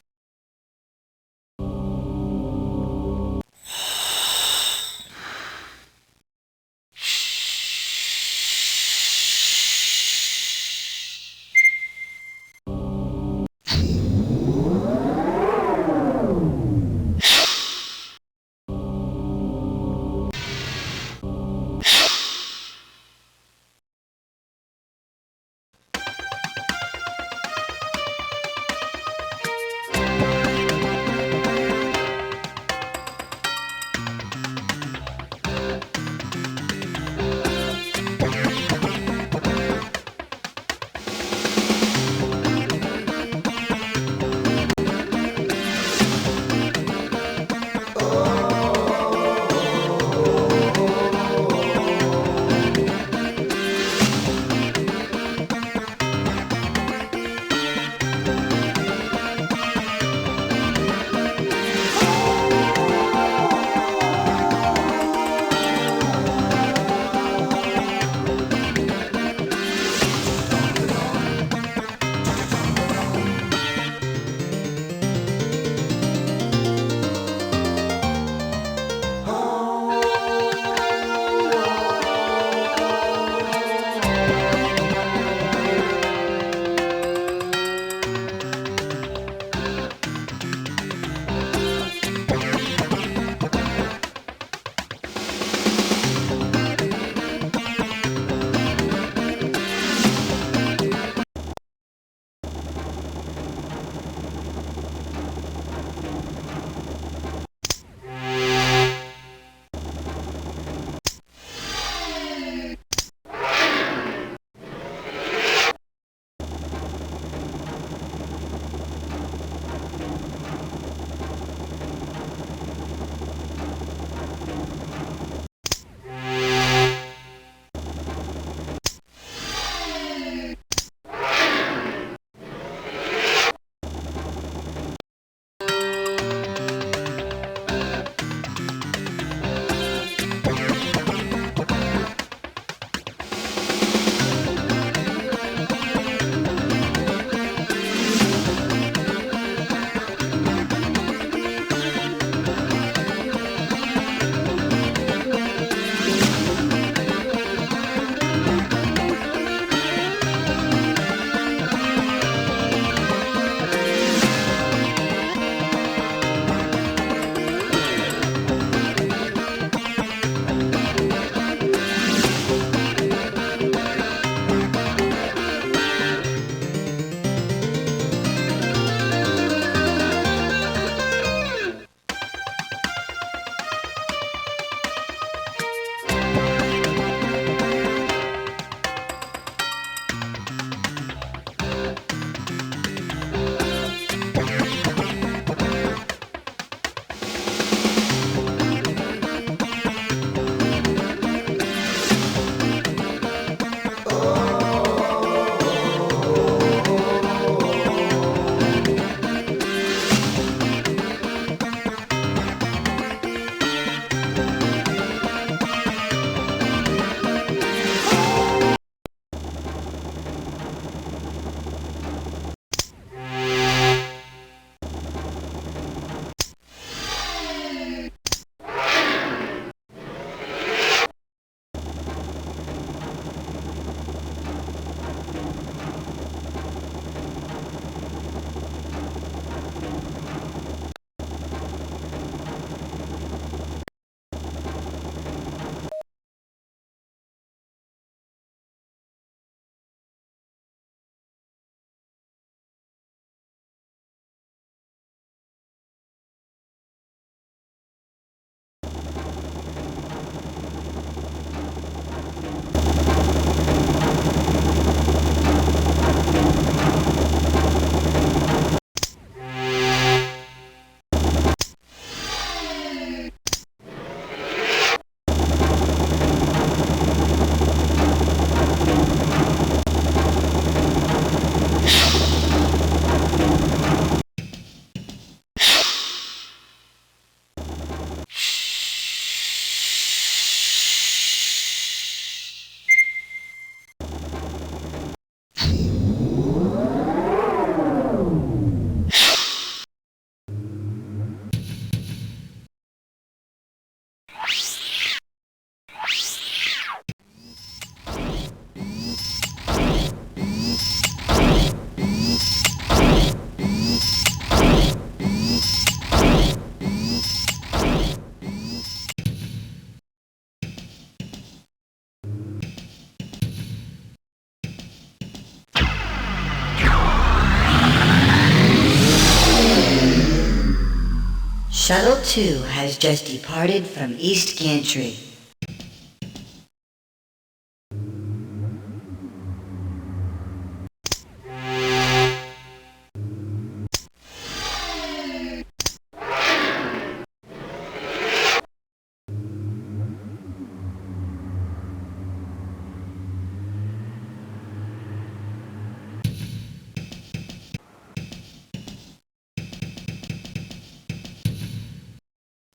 Shuttle 2 has just departed from East Gantry.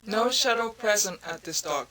No shuttle present at this dock.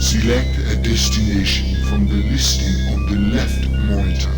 Select a destination from the listing on the left monitor.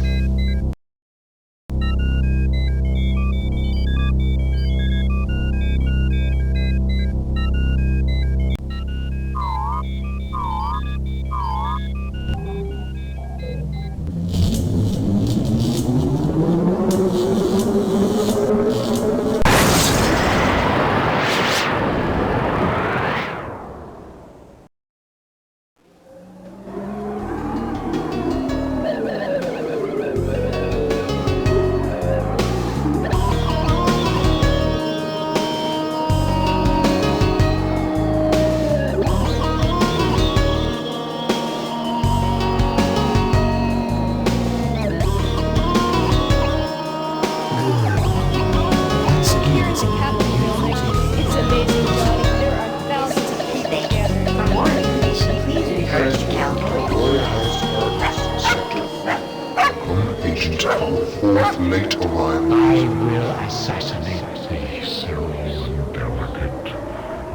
It's amazing, Johnny. There are thousands of people gathered. For more information, please refer to Caldoria Heights Apartments, Sector 3. Become agent of the fourth late arrival. I will assassinate thee, Cerulean Delicate,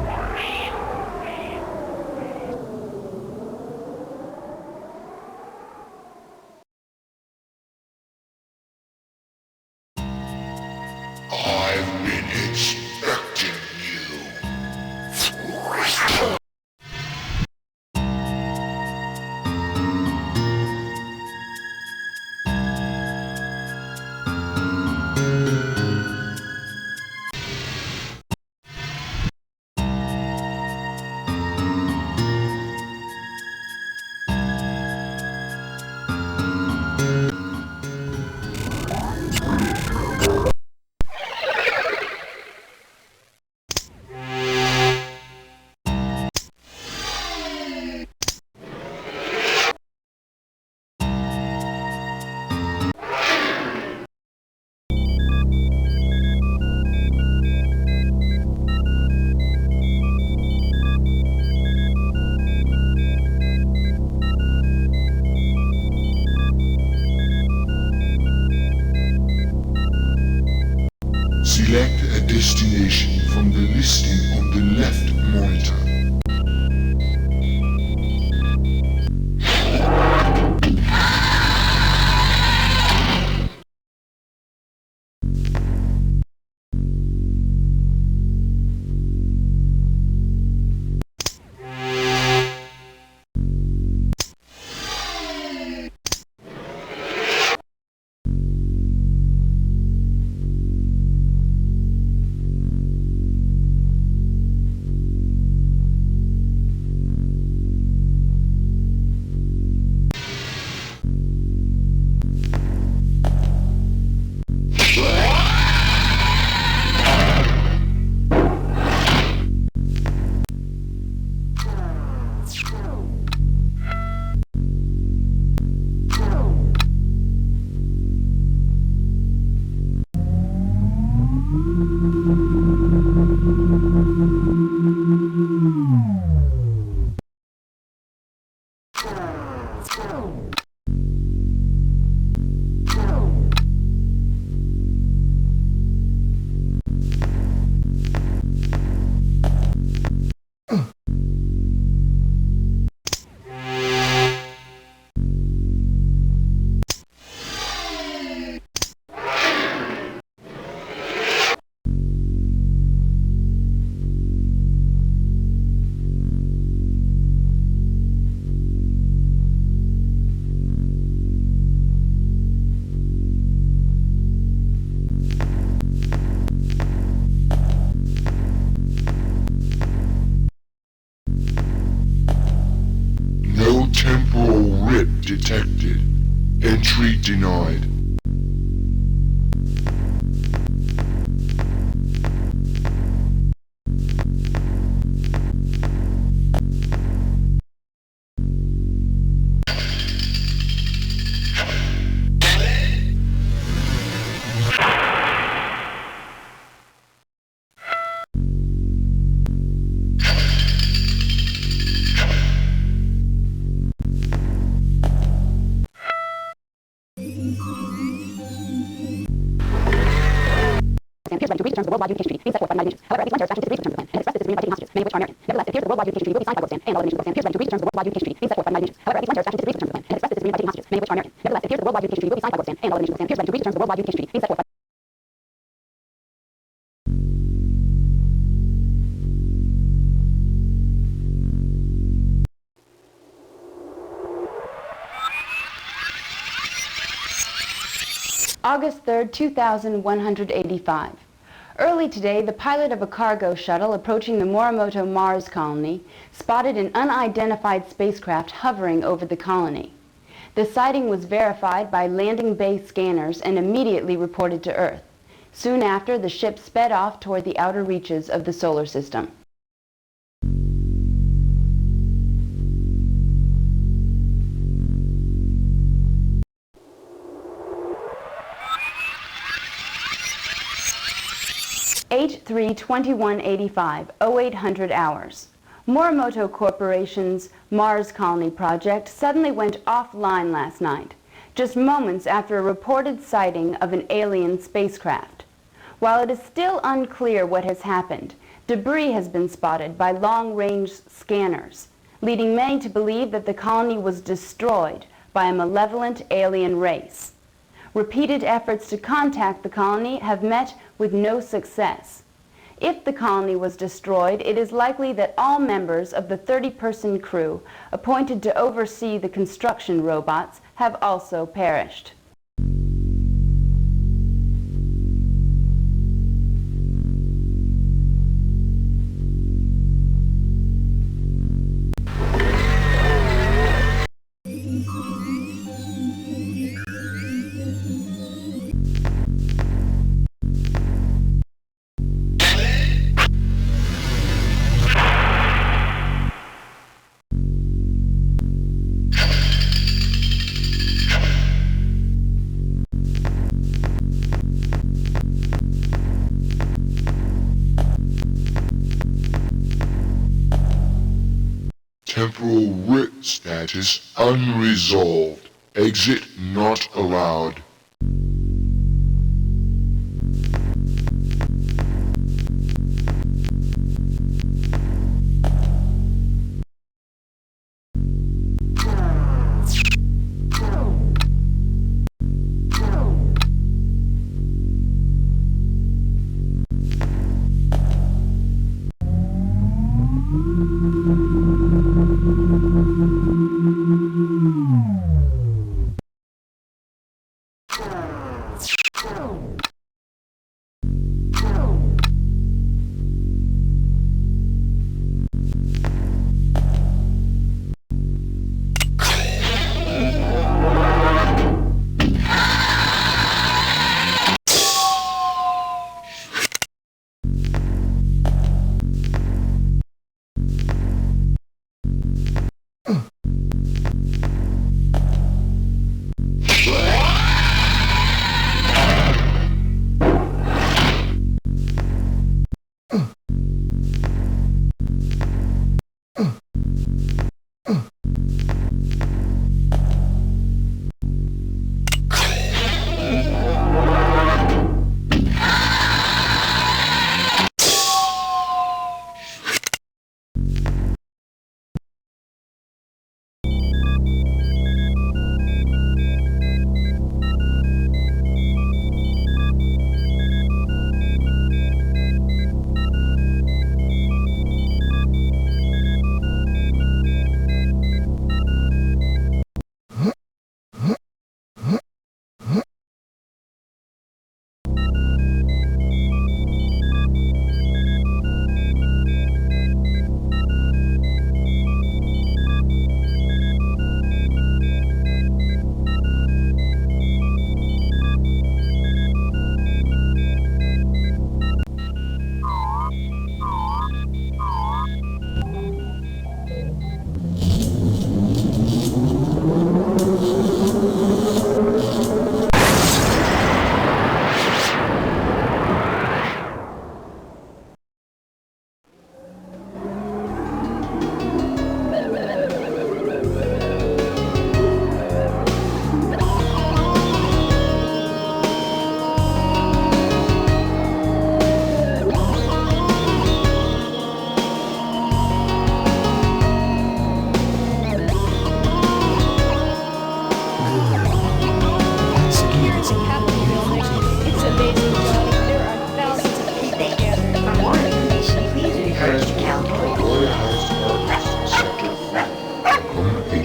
my soul. I've been expecting you. No temporal rip detected. Entry denied. Appears to reach the terms of the worldwide unification treaty being set forth by the United Nations. However, at least one terrorist faction disagrees with the terms of the plan and expresses disagreement by taking hostages, many of which are American. Nevertheless, it appears that the worldwide unification treaty will be signed by both stand and all other nations will stand. Appears to reach the terms of the worldwide unification treaty being set forth by the United Nations. However, at least one terrorist faction disagrees with the terms of the plan and expresses disagreement by taking hostages, many of which are American. Nevertheless, it appears that the worldwide unification treaty will be signed by both stand and all other nations will stand. Appears to reach the terms of the worldwide unification treaty being set forth by August 3rd, 2185. Early today, the pilot of a cargo shuttle approaching the Morimoto Mars colony spotted an unidentified spacecraft hovering over the colony. The sighting was verified by landing bay scanners and immediately reported to Earth. Soon after, the ship sped off toward the outer reaches of the solar system. H3-2185, 0800 hours. Morimoto Corporation's Mars Colony project suddenly went offline last night, just moments after a reported sighting of an alien spacecraft. While it is still unclear what has happened, debris has been spotted by long-range scanners, leading many to believe that the colony was destroyed by a malevolent alien race. Repeated efforts to contact the colony have met with no success. If the colony was destroyed, it is likely that all members of the 30-person crew appointed to oversee the construction robots have also perished. Temporal writ status unresolved. Exit not allowed.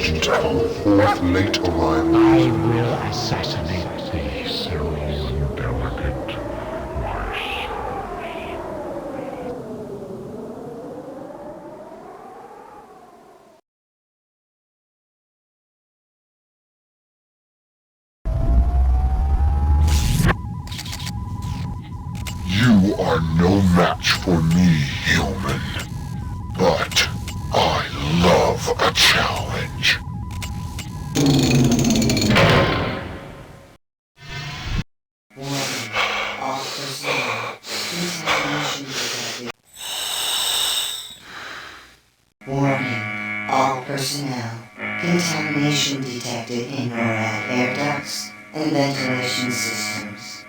agent of our fourth late arrival. I will assassinate thee, so delicate, my You are no match for me, human. But I love a challenge. Warning. All personnel. Contamination detected. Warning. All personnel. Contamination detected in NORAD air ducts and ventilation systems.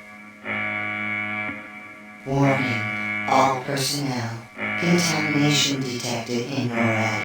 Warning. All personnel. Contamination detected in NORAD.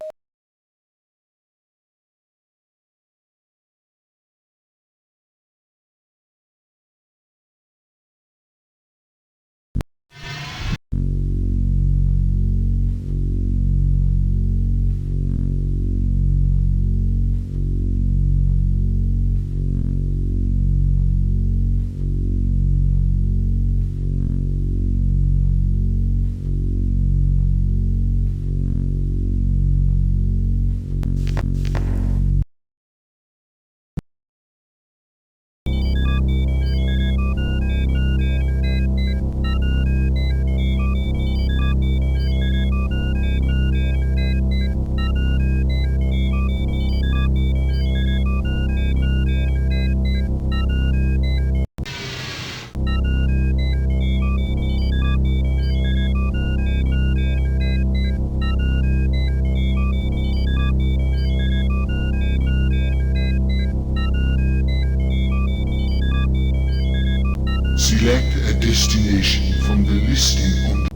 Select a destination from the listing on the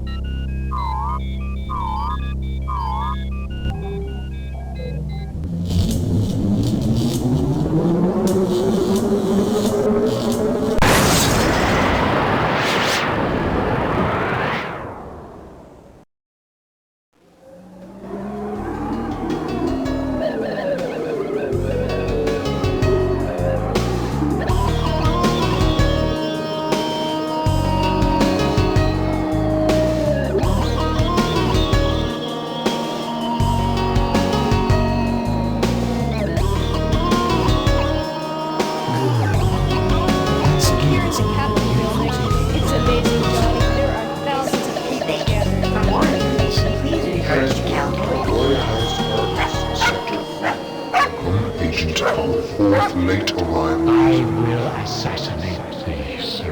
Here at the Capitol building, it's amazing, Johnny. There are thousands of people gathered. For more information, please refer to Caldoria Heights Apartments, Sector 3. Become agent of our fourth late arrival. I will assassinate thee, so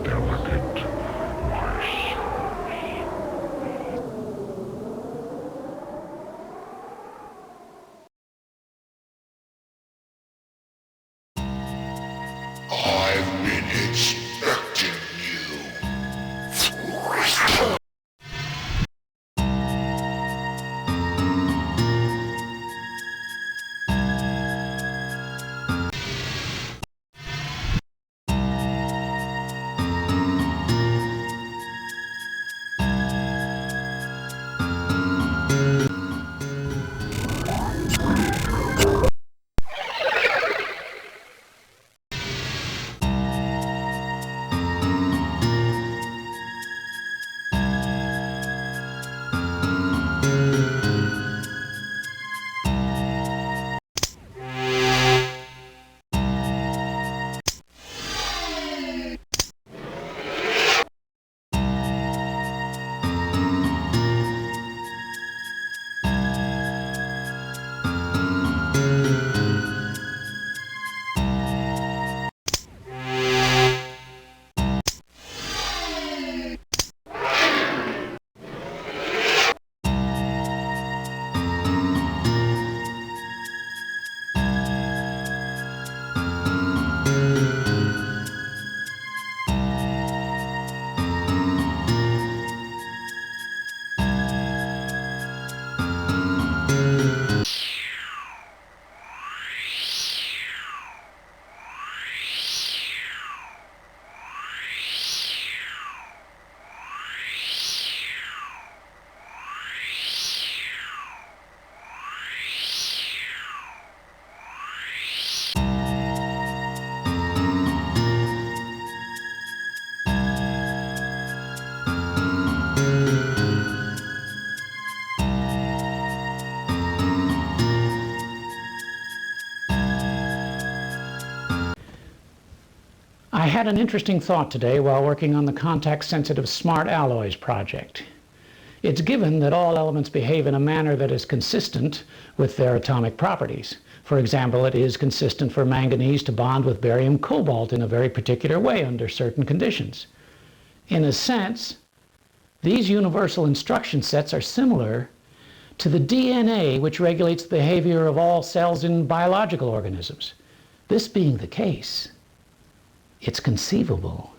delicate, my I've been expecting you. I had an interesting thought today while working on the contact-sensitive smart alloys project. It's given that all elements behave in a manner that is consistent with their atomic properties. For example, it is consistent for manganese to bond with barium cobalt in a very particular way under certain conditions. In a sense, these universal instruction sets are similar to the DNA which regulates the behavior of all cells in biological organisms. This being the case, it's conceivable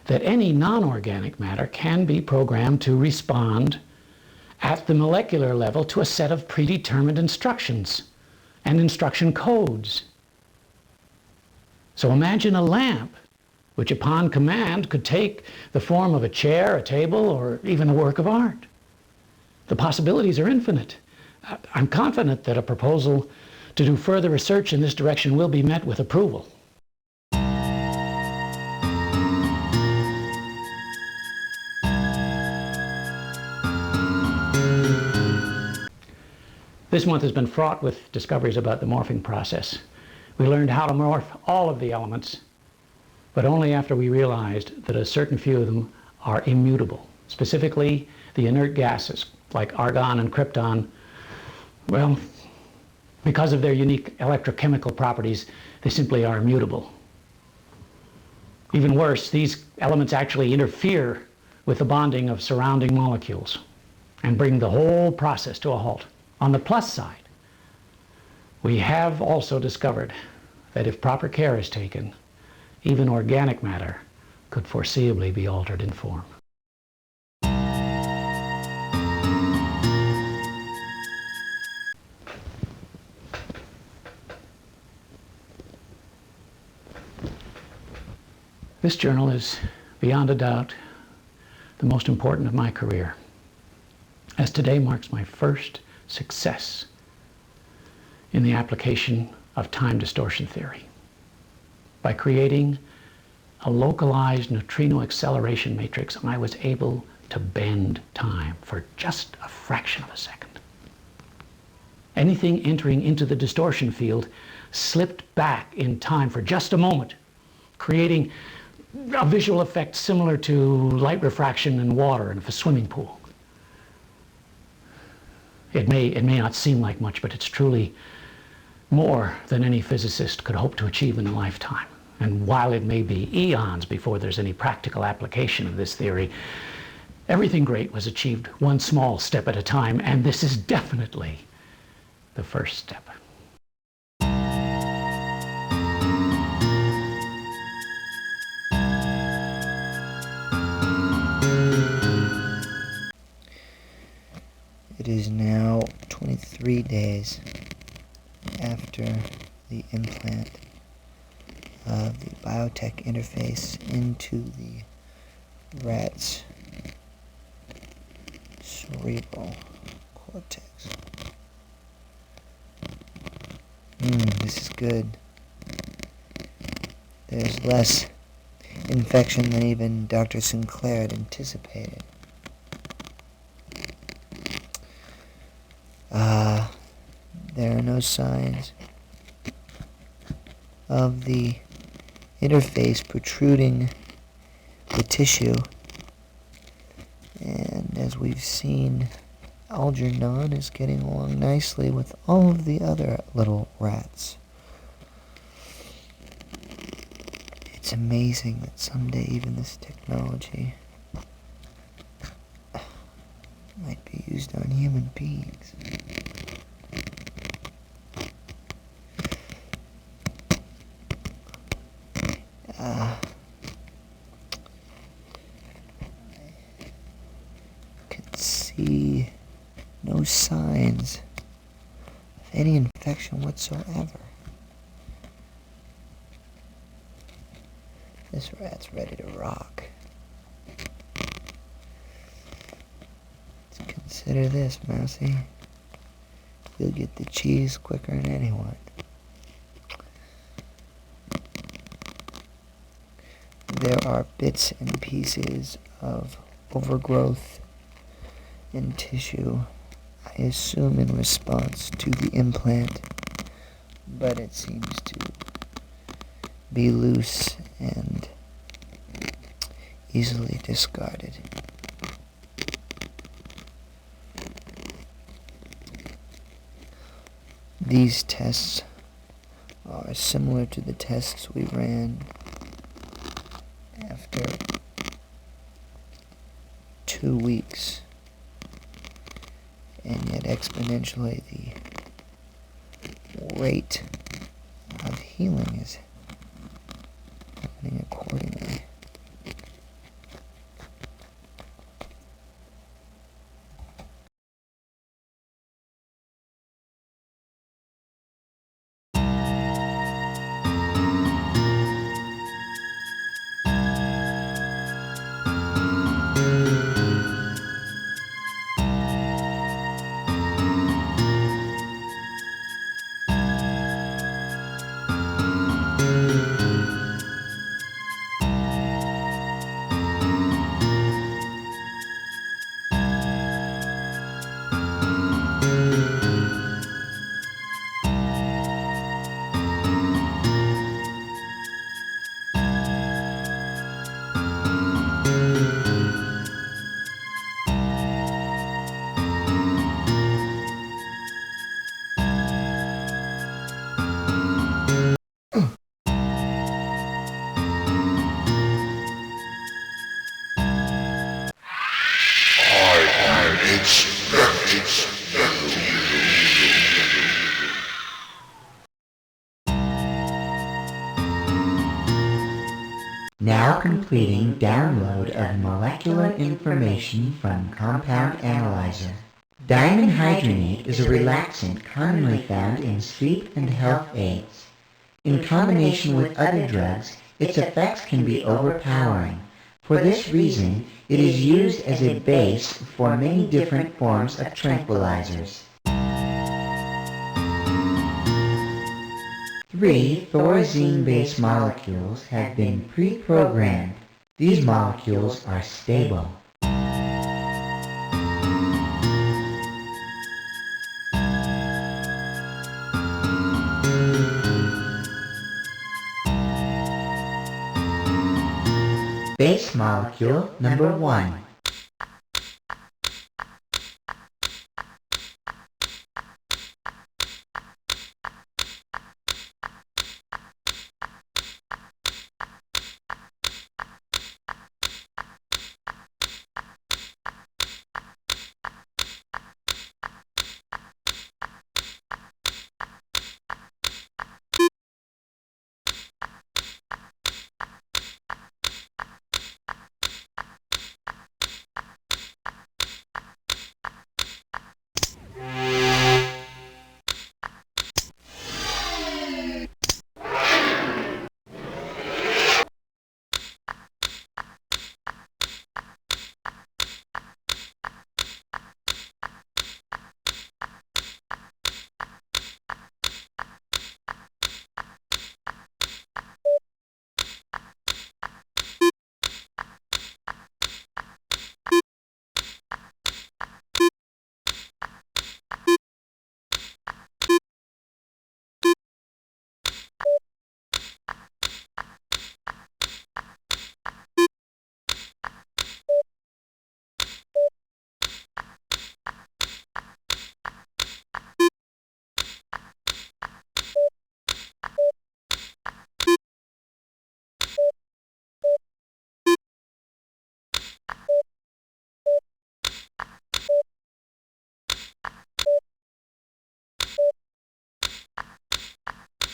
that any non-organic matter can be programmed to respond at the molecular level to a set of predetermined instructions and instruction codes. So imagine a lamp which upon command could take the form of a chair, a table, or even a work of art. The possibilities are infinite. I'm confident that a proposal to do further research in this direction will be met with approval. This month has been fraught with discoveries about the morphing process. We learned how to morph all of the elements, but only after we realized that a certain few of them are immutable. Specifically, the inert gases, like argon and krypton, well, because of their unique electrochemical properties, they simply are immutable. Even worse, these elements actually interfere with the bonding of surrounding molecules and bring the whole process to a halt. On the plus side, we have also discovered that if proper care is taken, even organic matter could foreseeably be altered in form. This journal is, beyond a doubt, the most important of my career, as today marks my first success in the application of time distortion theory. By creating a localized neutrino acceleration matrix, I was able to bend time for just a fraction of a second. Anything entering into the distortion field slipped back in time for just a moment, creating a visual effect similar to light refraction in water in a swimming pool. It may not seem like much, but it's truly more than any physicist could hope to achieve in a lifetime. And while it may be eons before there's any practical application of this theory, everything great was achieved one small step at a time, and this is definitely the first step. It is now 23 days after the implant of the biotech interface into the rat's cerebral cortex. This is good. There's less infection than even Dr. Sinclair had anticipated. There are no signs of the interface protruding the tissue, and as we've seen, Algernon is getting along nicely with all of the other little rats. It's amazing that someday even this technology might be used on human beings. See no signs of any infection whatsoever. This rat's ready to rock. Consider this, Mousy. You'll get the cheese quicker than anyone. There are bits and pieces of overgrowth in tissue, I assume in response to the implant, but it seems to be loose and easily discarded. These tests are similar to the tests we ran after 2 weeks, and yet exponentially the rate of healing is happening accordingly. Now completing download of molecular information from Compound Analyzer. Diamond hydronate is a relaxant commonly found in sleep and health aids. In combination with other drugs, its effects can be overpowering. For this reason, it is used as a base for many different forms of tranquilizers. 3 thorazine-based molecules have been pre-programmed. These molecules are stable. Base molecule number 1.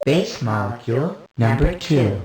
Base molecule number 2.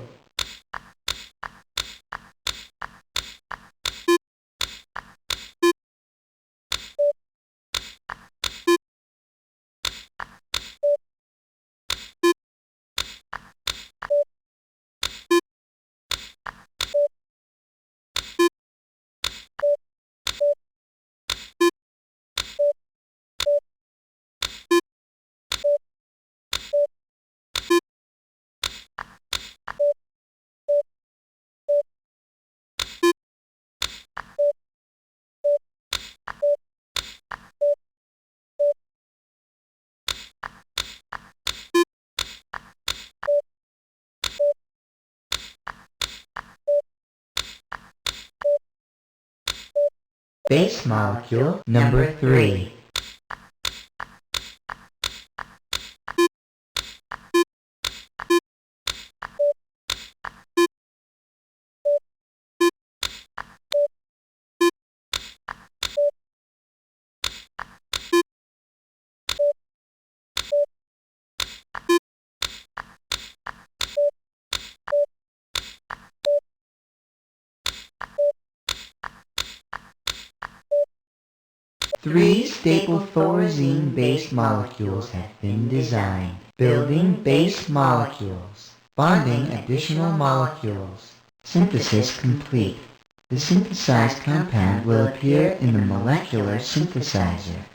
Base molecule number 3. Three staple thorazine base molecules have been designed. Building base molecules. Bonding additional molecules. Synthesis complete. The synthesized compound will appear in the molecular synthesizer.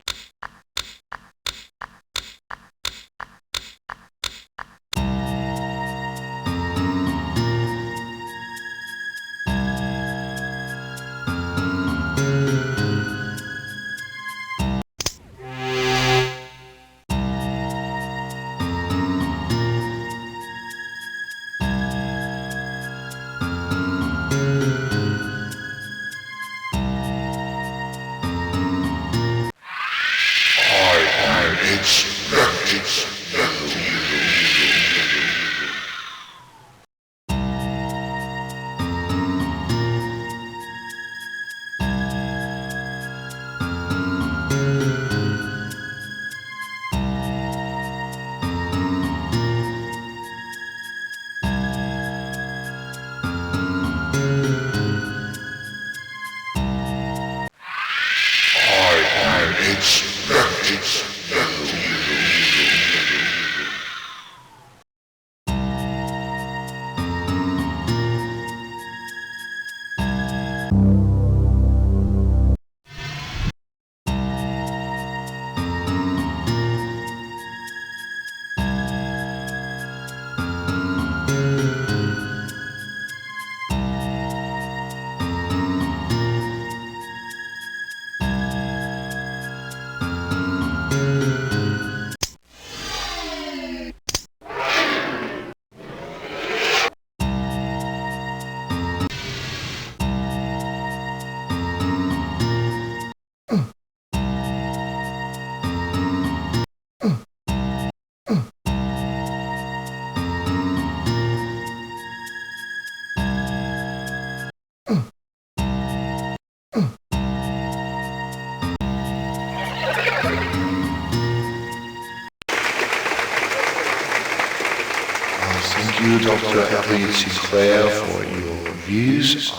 Thank you, Dr. Elliot Sinclair, for your views.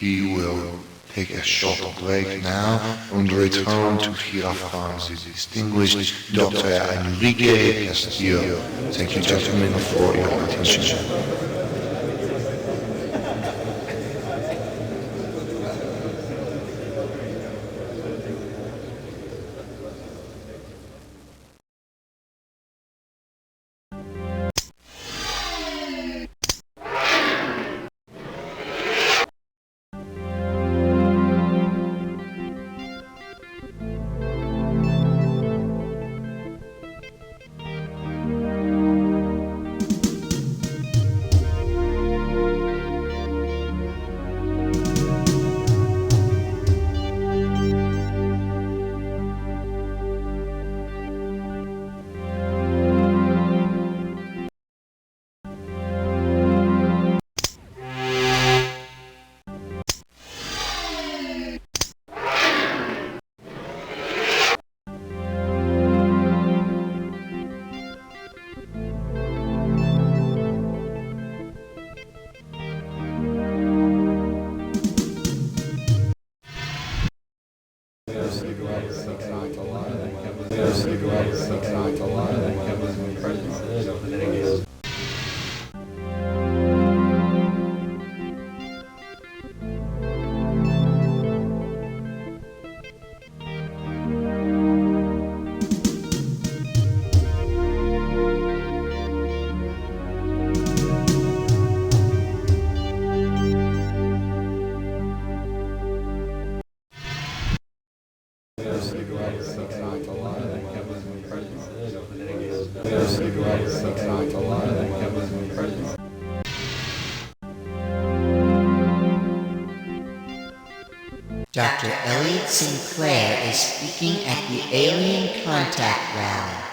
We will take a short break now and return to hear from the distinguished Dr. Enrique Castillo. Thank you, gentlemen, for your attention. Dr. Elliot Sinclair is speaking at the Alien Contact Rally.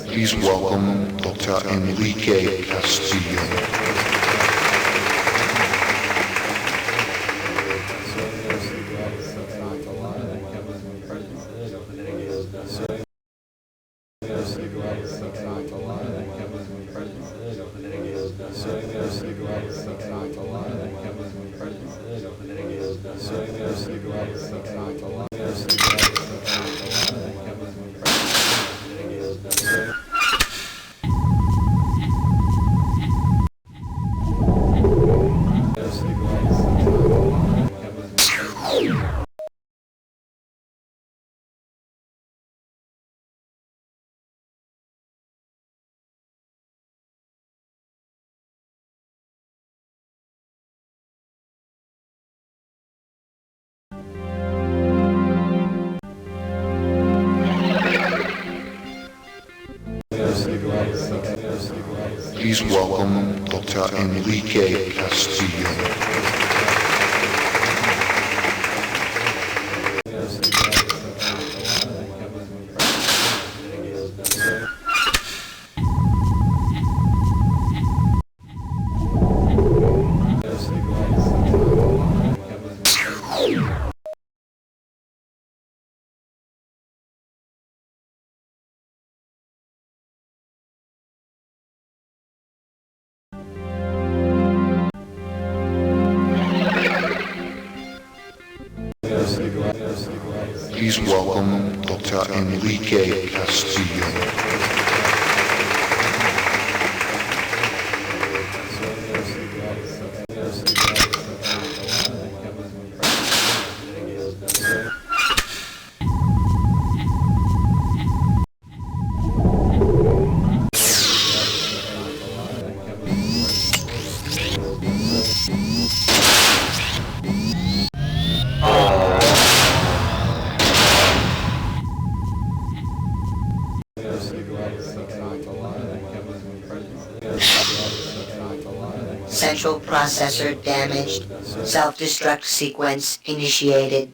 Please welcome Dr. Enrique Castillo. Please welcome Dr. Enrique Castillo. Please welcome Dr. Enrique Castillo. Central processor damaged. Self-destruct sequence initiated.